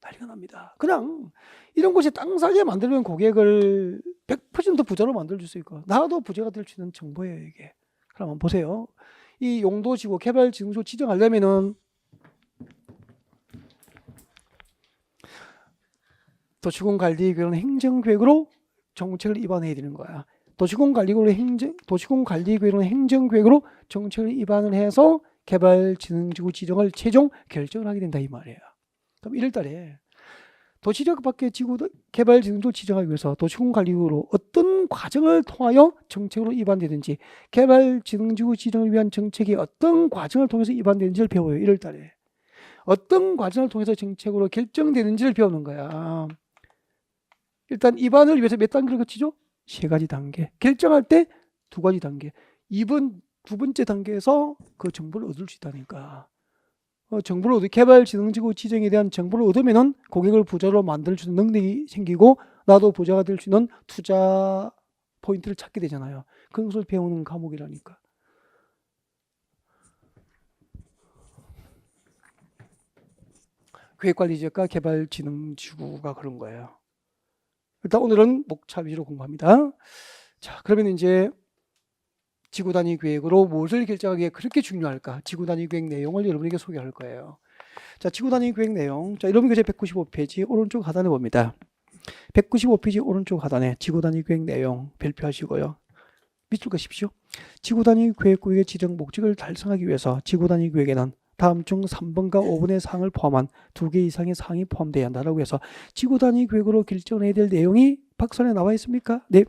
난리가 납니다. 그냥 이런 곳에 땅 사게 만들면 고객을 100% 부자로 만들어줄 수 있고 나도 부자가 될 수 있는 정보예요 이게. 그럼 한번 보세요. 이 용도지구 개발지능지구 지정하려면은 도시공관리계획은 행정계획으로 정책을 입안해야 되는 거야. 도시공관리계획은 행정계획으로 정책을 입안을 해서 개발지능지구 지정을 최종 결정을 하게 된다 이 말이에요. 그럼 1월달에 도시적 밖의 지구 개발지능지구 지정하기 위해서 도시공관리계획으로 어떤 과정을 통하여 정책으로 입안되든지 개발지능지구 지정을 위한 정책이 어떤 과정을 통해서 입안되는지를 배워요. 1월달에 어떤 과정을 통해서 정책으로 결정되는지를 배우는 거야. 일단 입안을 위해서 몇 단계를 거치죠? 3가지 단계. 결정할 때 2가지 단계. 두 번째 단계에서 그 정보를 얻을 수 있다니까. 개발지능지구 지정에 대한 정보를 얻으면은 고객을 부자로 만들 수 있는 능력이 생기고 나도 부자가 될 수 있는 투자 포인트를 찾게 되잖아요. 그것을 배우는 과목이라니까. 계획관리지역과 개발지능지구가 그런 거예요. 일단 오늘은 목차 위주로 공부합니다. 자, 그러면 이제 지구 단위 계획으로 무엇을 결정하기에 그렇게 중요할까? 지구 단위 계획 내용을 여러분에게 소개할 거예요. 자, 지구 단위 계획 내용. 자, 여러분 교재 195페이지 오른쪽 하단에 봅니다. 195페이지 오른쪽 하단에 지구 단위 계획 내용 별표하시고요. 밑줄 그십시오. 지구 단위 계획구역의 지정 목적을 달성하기 위해서 지구 단위 계획에는 다음 중 3번과 5번의 사항을 포함한 2개 이상의 사항이 포함되어야 한다라고 해서 지구 단위 계획으로 결정해야 될 내용이 박스안에 나와 있습니까? 네.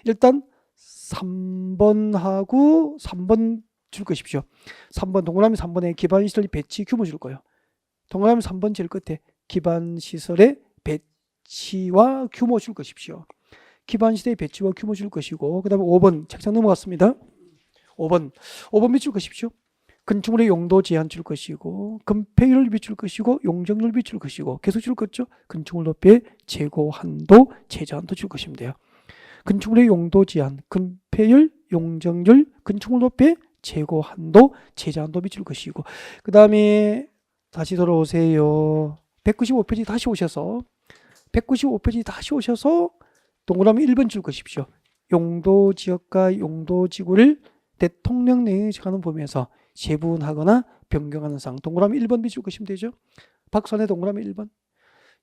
일단 3번하고 3번 줄 것이십시오. 3번 동그라미 3번에 기반시설 배치 규모 줄 거예요. 동그라미 3번 제일 끝에 기반시설의 배치와 규모 줄 것이십시오. 기반시설의 배치와 규모 줄 것이고 그 다음에 5번 책상 넘어갔습니다. 5번 밑줄 것이십시오. 건축물의 용도 제한 줄 것이고 건폐율 비출 것이고 용적률 비출 것이고 계속 줄 것죠. 건축물 높이의 최고 한도 최저한도 줄 것이면 돼요. 건축물의 용도 제한, 건폐율, 용적률, 건축물 높이의 최고 한도 최저한도 비출 것이고 그 다음에 다시 돌아오세요. 195페이지 다시 오셔서 동그라미 1번 줄 것이십시오. 용도 지역과 용도 지구를 대통령령에 정하는 범위에서 세분하거나 변경하는 사항. 동그라미 1번 비출 것이면 되죠. 박선의 동그라미 1번.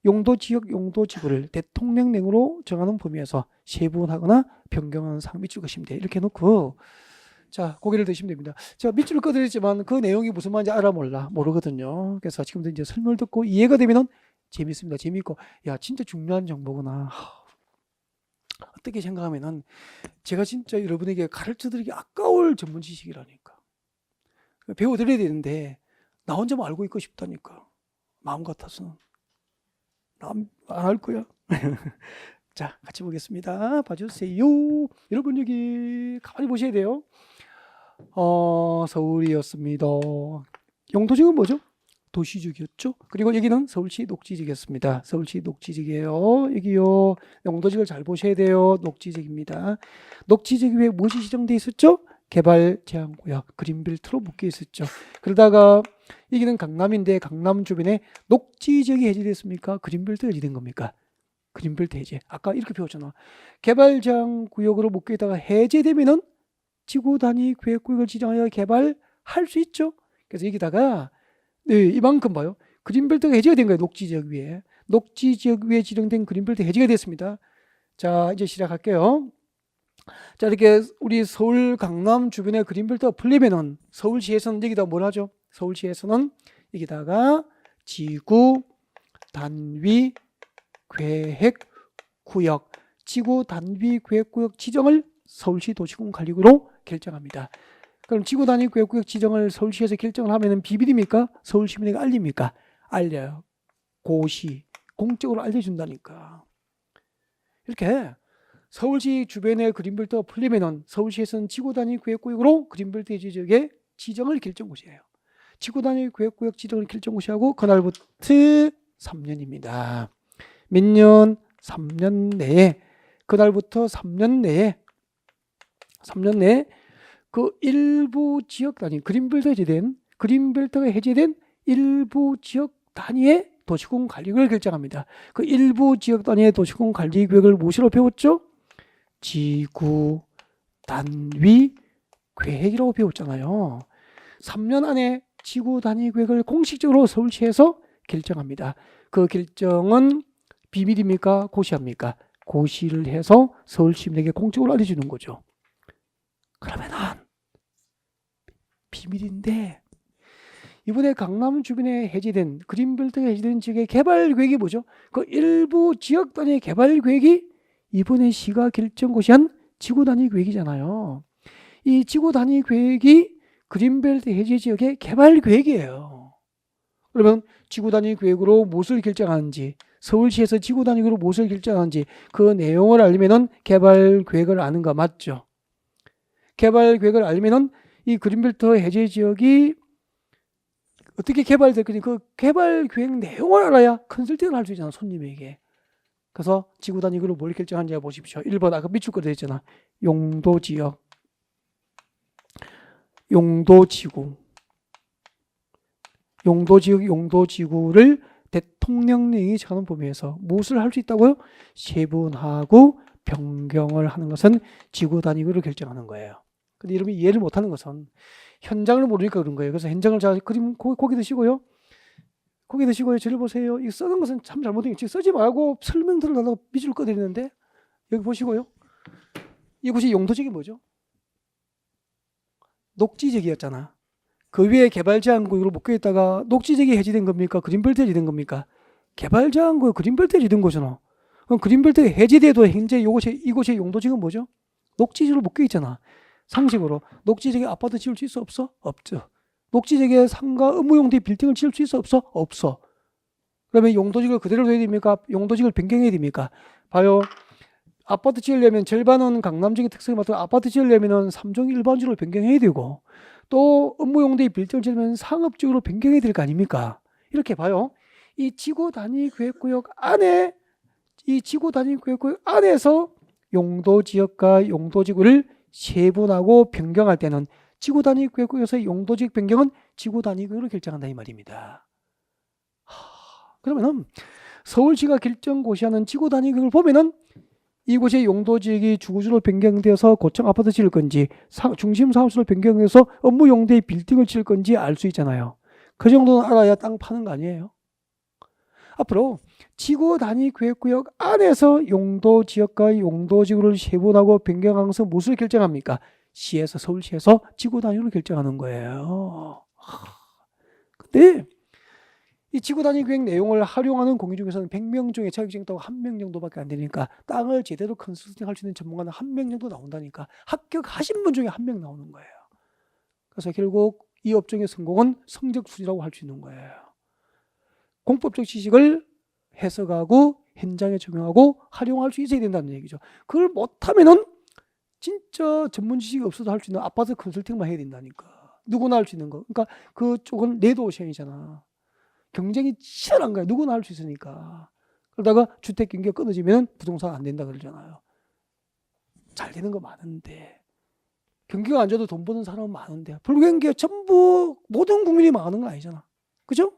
용도 지역, 용도 지구를 대통령령으로 정하는 범위에서 세분하거나 변경하는 사항 비출 것이면 돼. 이렇게 놓고 자, 고개를 드시면 됩니다. 제가 밑줄을 꺼드렸지만 그 내용이 무슨 말인지 모르거든요. 그래서 지금도 이제 설명을 듣고 이해가 되면은 재밌습니다. 재밌고 야 진짜 중요한 정보구나. 어떻게 생각하면은 제가 진짜 여러분에게 가르쳐드리기 아까울 전문 지식이라니까. 배워드려야 되는데 나 혼자만 알고 있고 싶다니까. 마음 같아서는 안 할 거야. 자, 같이 보겠습니다. 봐주세요. 여러분 여기 가만히 보셔야 돼요. 서울이었습니다. 용도지역은 뭐죠? 도시지역이었죠. 그리고 여기는 서울시 녹지지역이었습니다. 서울시 녹지지역이에요. 여기요. 용도지역을 잘 보셔야 돼요. 녹지지역입니다. 녹지지역 위에 무엇이 지정되어 있었죠? 개발 제한구역 그린벨트로 묶여 있었죠. 그러다가 여기는 강남인데 강남 주변에 녹지지역이 해제됐습니까? 그린벨트 해제된 겁니까? 그린벨트 해제. 아까 이렇게 배웠잖아. 개발 제한구역으로 묶여 있다가 해제되면은 지구 단위 계획구역을 지정하여 개발할 수 있죠. 그래서 여기다가 네, 이만큼 봐요. 그린벨트가 해제가 된 거예요. 녹지지역 위에. 녹지지역 위에 지정된 그린벨트 해제가 됐습니다. 자, 이제 시작할게요. 자, 이렇게 우리 서울 강남 주변에 그린벨트가 풀리면은 서울시에서는 여기다 뭘 하죠? 서울시에서는 여기다가 지구 단위 계획 구역, 지구 단위 계획 구역 지정을 서울시 도시공관리구로 결정합니다. 그럼 지구 단위 계획 구역 지정을 서울시에서 결정을 하면은 비밀입니까? 서울 시민에게 알립니까? 알려요. 고시 공적으로 알려준다니까. 이렇게 서울시 주변에 그린벨트가 풀리면은 서울시에서는 지구 단위 계획구역으로 그린벨트 지역의 지정을 결정고시해요. 지구 단위 계획구역 지정을 결정고시하고 그날부터 3년입니다. 몇 년? 3년 내에 그날부터 3년 내에 그 일부 지역 단위 그린벨트가 해제된 일부 지역 단위의 도시공 관리계획을 결정합니다. 그 일부 지역 단위의 도시공 관리 계획을 무엇으로 배웠죠? 지구 단위 계획이라고 배웠잖아요. 3년 안에 지구 단위 계획을 공식적으로 서울시에서 결정합니다. 그 결정은 비밀입니까? 고시합니까? 고시를 해서 서울 시민에게 공적으로 알려주는 거죠. 그러면은 비밀인데 이번에 강남 주변에 해제된 그린벨트가 해제된 지역의 개발 계획이 뭐죠? 그 일부 지역 단위의 개발 계획이 이번에 시가 결정 고시한 지구 단위 계획이잖아요. 이 지구 단위 계획이 그린벨트 해제 지역의 개발 계획이에요. 그러면 지구 단위 계획으로 무엇을 결정하는지, 서울시에서 지구 단위 계획으로 무엇을 결정하는지 그 내용을 알면은 개발 계획을 아는 거 맞죠? 개발 계획을 알면은 이 그린벨트 해제 지역이 어떻게 개발될 거니 그 개발 계획 내용을 알아야 컨설팅을 할 수 있잖아, 손님에게. 그래서 지구 단위 계획으로 뭘 결정하는지 보십시오. 1번 아까 밑줄 거 되어 있잖아. 용도 지역, 용도지구, 용도지구를 대통령령이 정하는 범위에서 무엇을 할 수 있다고요? 세분하고 변경을 하는 것은 지구 단위를 결정하는 거예요. 근데 여러분이 이해를 못하는 것은 현장을 모르니까 그런 거예요. 그래서 현장을 잘 그림 고기 드시고요. 고기 드시고요. 저를 보세요. 이거 써는 것은 참 잘못된 게 지금 쓰지 말고 설명 들으려고 밑줄 꺼드리는데 여기 보시고요. 이곳이 용도지역이 뭐죠? 녹지지역이었잖아. 그 위에 개발제한구역으로 묶여있다가 녹지지역이 해제된 겁니까? 그린벨트 해제된 겁니까? 개발제한구역 그린벨트 해제된 거잖아. 그럼 그린벨트 해제돼도 현재 이곳의 용도지역은 뭐죠? 녹지지역으로 묶여있잖아. 상식으로 녹지지역에 아파트 지을 수 있어? 없어? 없죠. 녹지지역에 상가 업무용대 빌딩을 지을 수 있어? 없어? 없어. 그러면 용도지역을 그대로 둬야 됩니까? 용도지역을 변경해야 됩니까? 봐요. 아파트 지으려면 절반은 강남적인 특성에 맞춰 아파트 지으려면 3종 일반적으로 변경해야 되고 또 업무용대 빌딩을 지으면 상업적으로 변경해야 될 거 아닙니까? 이렇게 봐요. 이 지구 단위 계획구역 안에 이 지구 단위 계획구역 안에서 용도지역과 용도지구를 세분하고 변경할 때는 지구 단위 계획구역에서의 용도지역 변경은 지구 단위 계획으로 결정한다 이 말입니다. 그러면은 서울시가 결정 고시하는 지구 단위 계획을 보면은 이곳의 용도지역이 주거지로 변경되어서 고층 아파트 지을 건지 중심 사업소로 변경해서 업무 용도의 빌딩을 지을 건지 알 수 있잖아요. 그 정도는 알아야 땅 파는 거 아니에요. 앞으로 지구 단위 계획구역 안에서 용도지역과 용도지구를 세분하고 변경하면서 무엇을 결정합니까? 시에서 서울시에서 지구 단위로 결정하는 거예요. 근데 이 지구 단위 계획 내용을 활용하는 공유 중에서는 100명 중에 자격증 따고 1명 정도밖에 안 되니까 땅을 제대로 컨설팅 할 수 있는 전문가는 1명 정도 나온다니까 합격하신 분 중에 1명 나오는 거예요. 그래서 결국 이 업종의 성공은 성적순이라고 할 수 있는 거예요. 공법적 지식을 해석하고 현장에 적용하고 활용할 수 있어야 된다는 얘기죠. 그걸 못하면은 진짜 전문 지식이 없어도 할 수 있는 아파트 컨설팅만 해야 된다니까. 누구나 할 수 있는 거. 그러니까 그쪽은 레드오션이잖아. 경쟁이 치열한 거야. 누구나 할 수 있으니까. 그러다가 주택 경기가 끊어지면 부동산 안 된다 그러잖아요. 잘 되는 거 많은데 경기가 안 좋아도 돈 버는 사람은 많은데 불경기에 전부 모든 국민이 망하는 건 아니잖아. 그죠?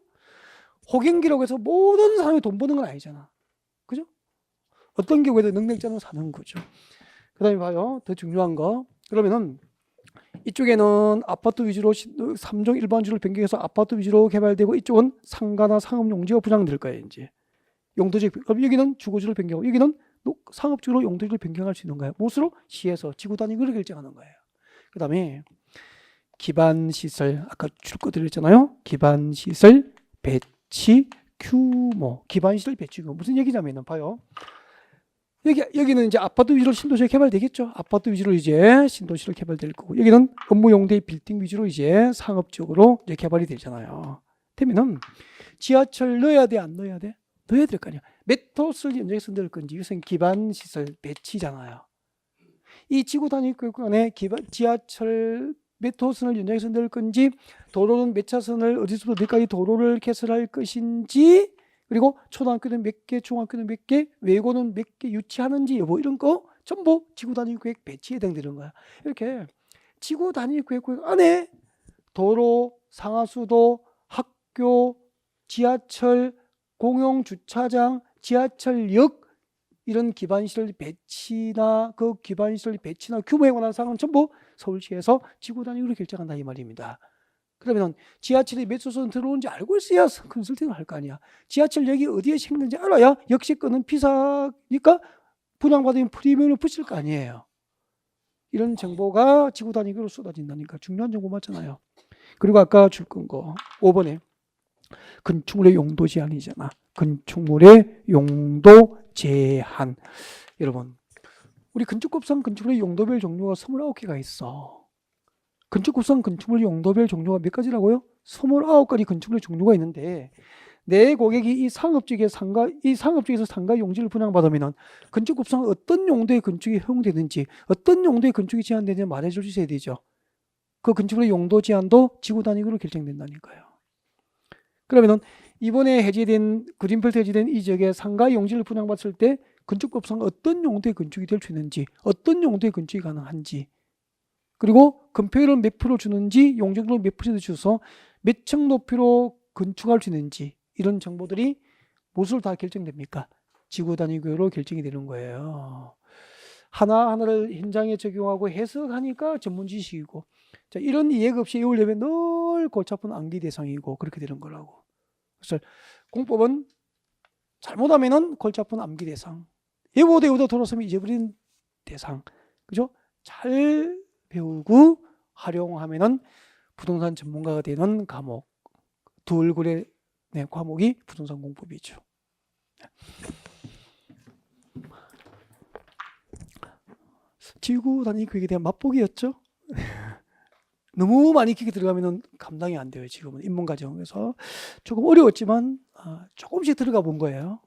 호갱기라고 해서 모든 사람이 돈 버는 건 아니잖아. 그죠? 어떤 경우에도 능력자는 사는 거죠. 그 다음에 봐요. 더 중요한 거. 그러면은 이쪽에는 아파트 위주로 3종 일반주를 변경해서 아파트 위주로 개발되고 이쪽은 상가나 상업 용지가 분양될 거예요. 이제 용도지. 그럼 여기는 주거지를 변경하고 여기는 상업지로 용도지를 변경할 수 있는 거예요. 무엇으로? 시에서 지구 단위를 결정하는 거예요. 그 다음에 기반시설 아까 줄 거 드렸잖아요. 기반시설 배치 규모. 기반시설 배치 규모 무슨 얘기냐면은 봐요. 여기는 이제 아파트 위주로 신도시가 개발되겠죠. 아파트 위주로 이제 신도시로 개발될 거고 여기는 업무 용도의 빌딩 위주로 이제 상업적으로 이제 개발이 되잖아요. 되면은 지하철 넣어야 돼, 안 넣어야 돼? 넣어야 될 거 아니야. 메트로를 연장해서 넣을 건지 이것은 기반 시설 배치잖아요. 이 지구 단위 구간에 지하철 메트로선을 연장해서 넣을 건지 도로는 몇 차선을 어디서부터 어디까지 도로를 개설할 것인지 그리고 초등학교는 몇 개, 중학교는 몇 개, 외고는 몇 개 유치하는지 여부 이런 거 전부 지구 단위 계획 배치에 해당되는 거야. 이렇게 지구 단위 계획 안에 도로, 상하수도, 학교, 지하철, 공용 주차장, 지하철역 이런 기반시설 배치나 그 기반시설 배치나 규모에 관한 사항은 전부 서울시에서 지구 단위로 결정한다 이 말입니다. 그러면 지하철이 몇 호선 들어오는지 알고 있어야 컨설팅을 할 거 아니야. 지하철역이 어디에 생겼는지 알아야 역세권은 비싸니까 분양받으면 프리미엄을 붙일 거 아니에요. 이런 정보가 지구 단위로 쏟아진다니까 중요한 정보 맞잖아요. 그리고 아까 줄 건 거 5번에 건축물의 용도 제한이잖아. 건축물의 용도 제한. 여러분, 우리 건축법상 건축물의 용도별 종류가 29개가 있어. 건축법상 건축물 용도별 종류가 몇 가지라고요? 29가지 건축물의 종류가 있는데 내 고객이 이 상업지역에서 상가 용지를 분양받으면 건축법상 어떤 용도의 건축이 허용되는지 어떤 용도의 건축이 제한되는지 말해줄 수 있어야 되죠. 그 건축물의 용도 제한도 지구 단위로 결정된다니까요. 그러면은 이번에 해제된 그린필드 해제된 이 지역에 상가 용지를 분양받았을 때 건축법상 어떤 용도의 건축이 될 수 있는지 어떤 용도의 건축이 가능한지 그리고 건폐율은 몇 프로 주는지 용적률은 몇 퍼센트 주서 몇 층 높이로 건축할 수 있는지 이런 정보들이 무엇으로 다 결정됩니까? 지구 단위 구역으로 결정이 되는 거예요. 하나하나를 현장에 적용하고 해석하니까 전문 지식이고 자, 이런 이해가 없이 외우려면 늘 골치 아픈 암기 대상이고 그렇게 되는 거라고. 그래서 공법은 잘못하면은 골치 아픈 암기 대상, 외우다 돌아서면 잊어버린 대상. 그죠? 잘 배우고 활용하면은 부동산 전문가가 되는 과목. 두 얼굴의 과목이 부동산 공법이죠. 지구 단위 구역에 대한 맛보기였죠. 너무 많이 깊게 들어가면 감당이 안 돼요. 지금은 인문과정에서 조금 어려웠지만 조금씩 들어가 본 거예요.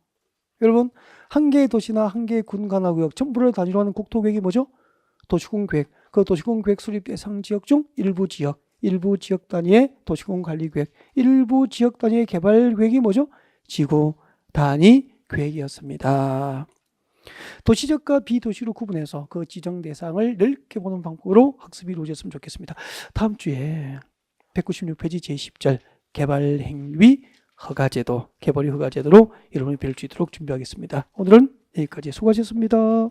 여러분, 한 개의 도시나 한 개의 군 관할구역 전부를 단위로 하는 국토계획이 뭐죠? 도시군계획. 그 도시군계획 수립 대상 지역 중 일부 지역 단위의 도시군 관리계획, 일부 지역 단위의 개발계획이 뭐죠? 지구 단위 계획이었습니다. 도시적과 비도시로 구분해서 그 지정 대상을 넓게 보는 방법으로 학습이 이루어졌으면 좋겠습니다. 다음 주에 196페이지 제10절 개발행위 허가제도, 개발이 허가제도로 여러분이 배울 수 있도록 준비하겠습니다. 오늘은 여기까지 수고하셨습니다.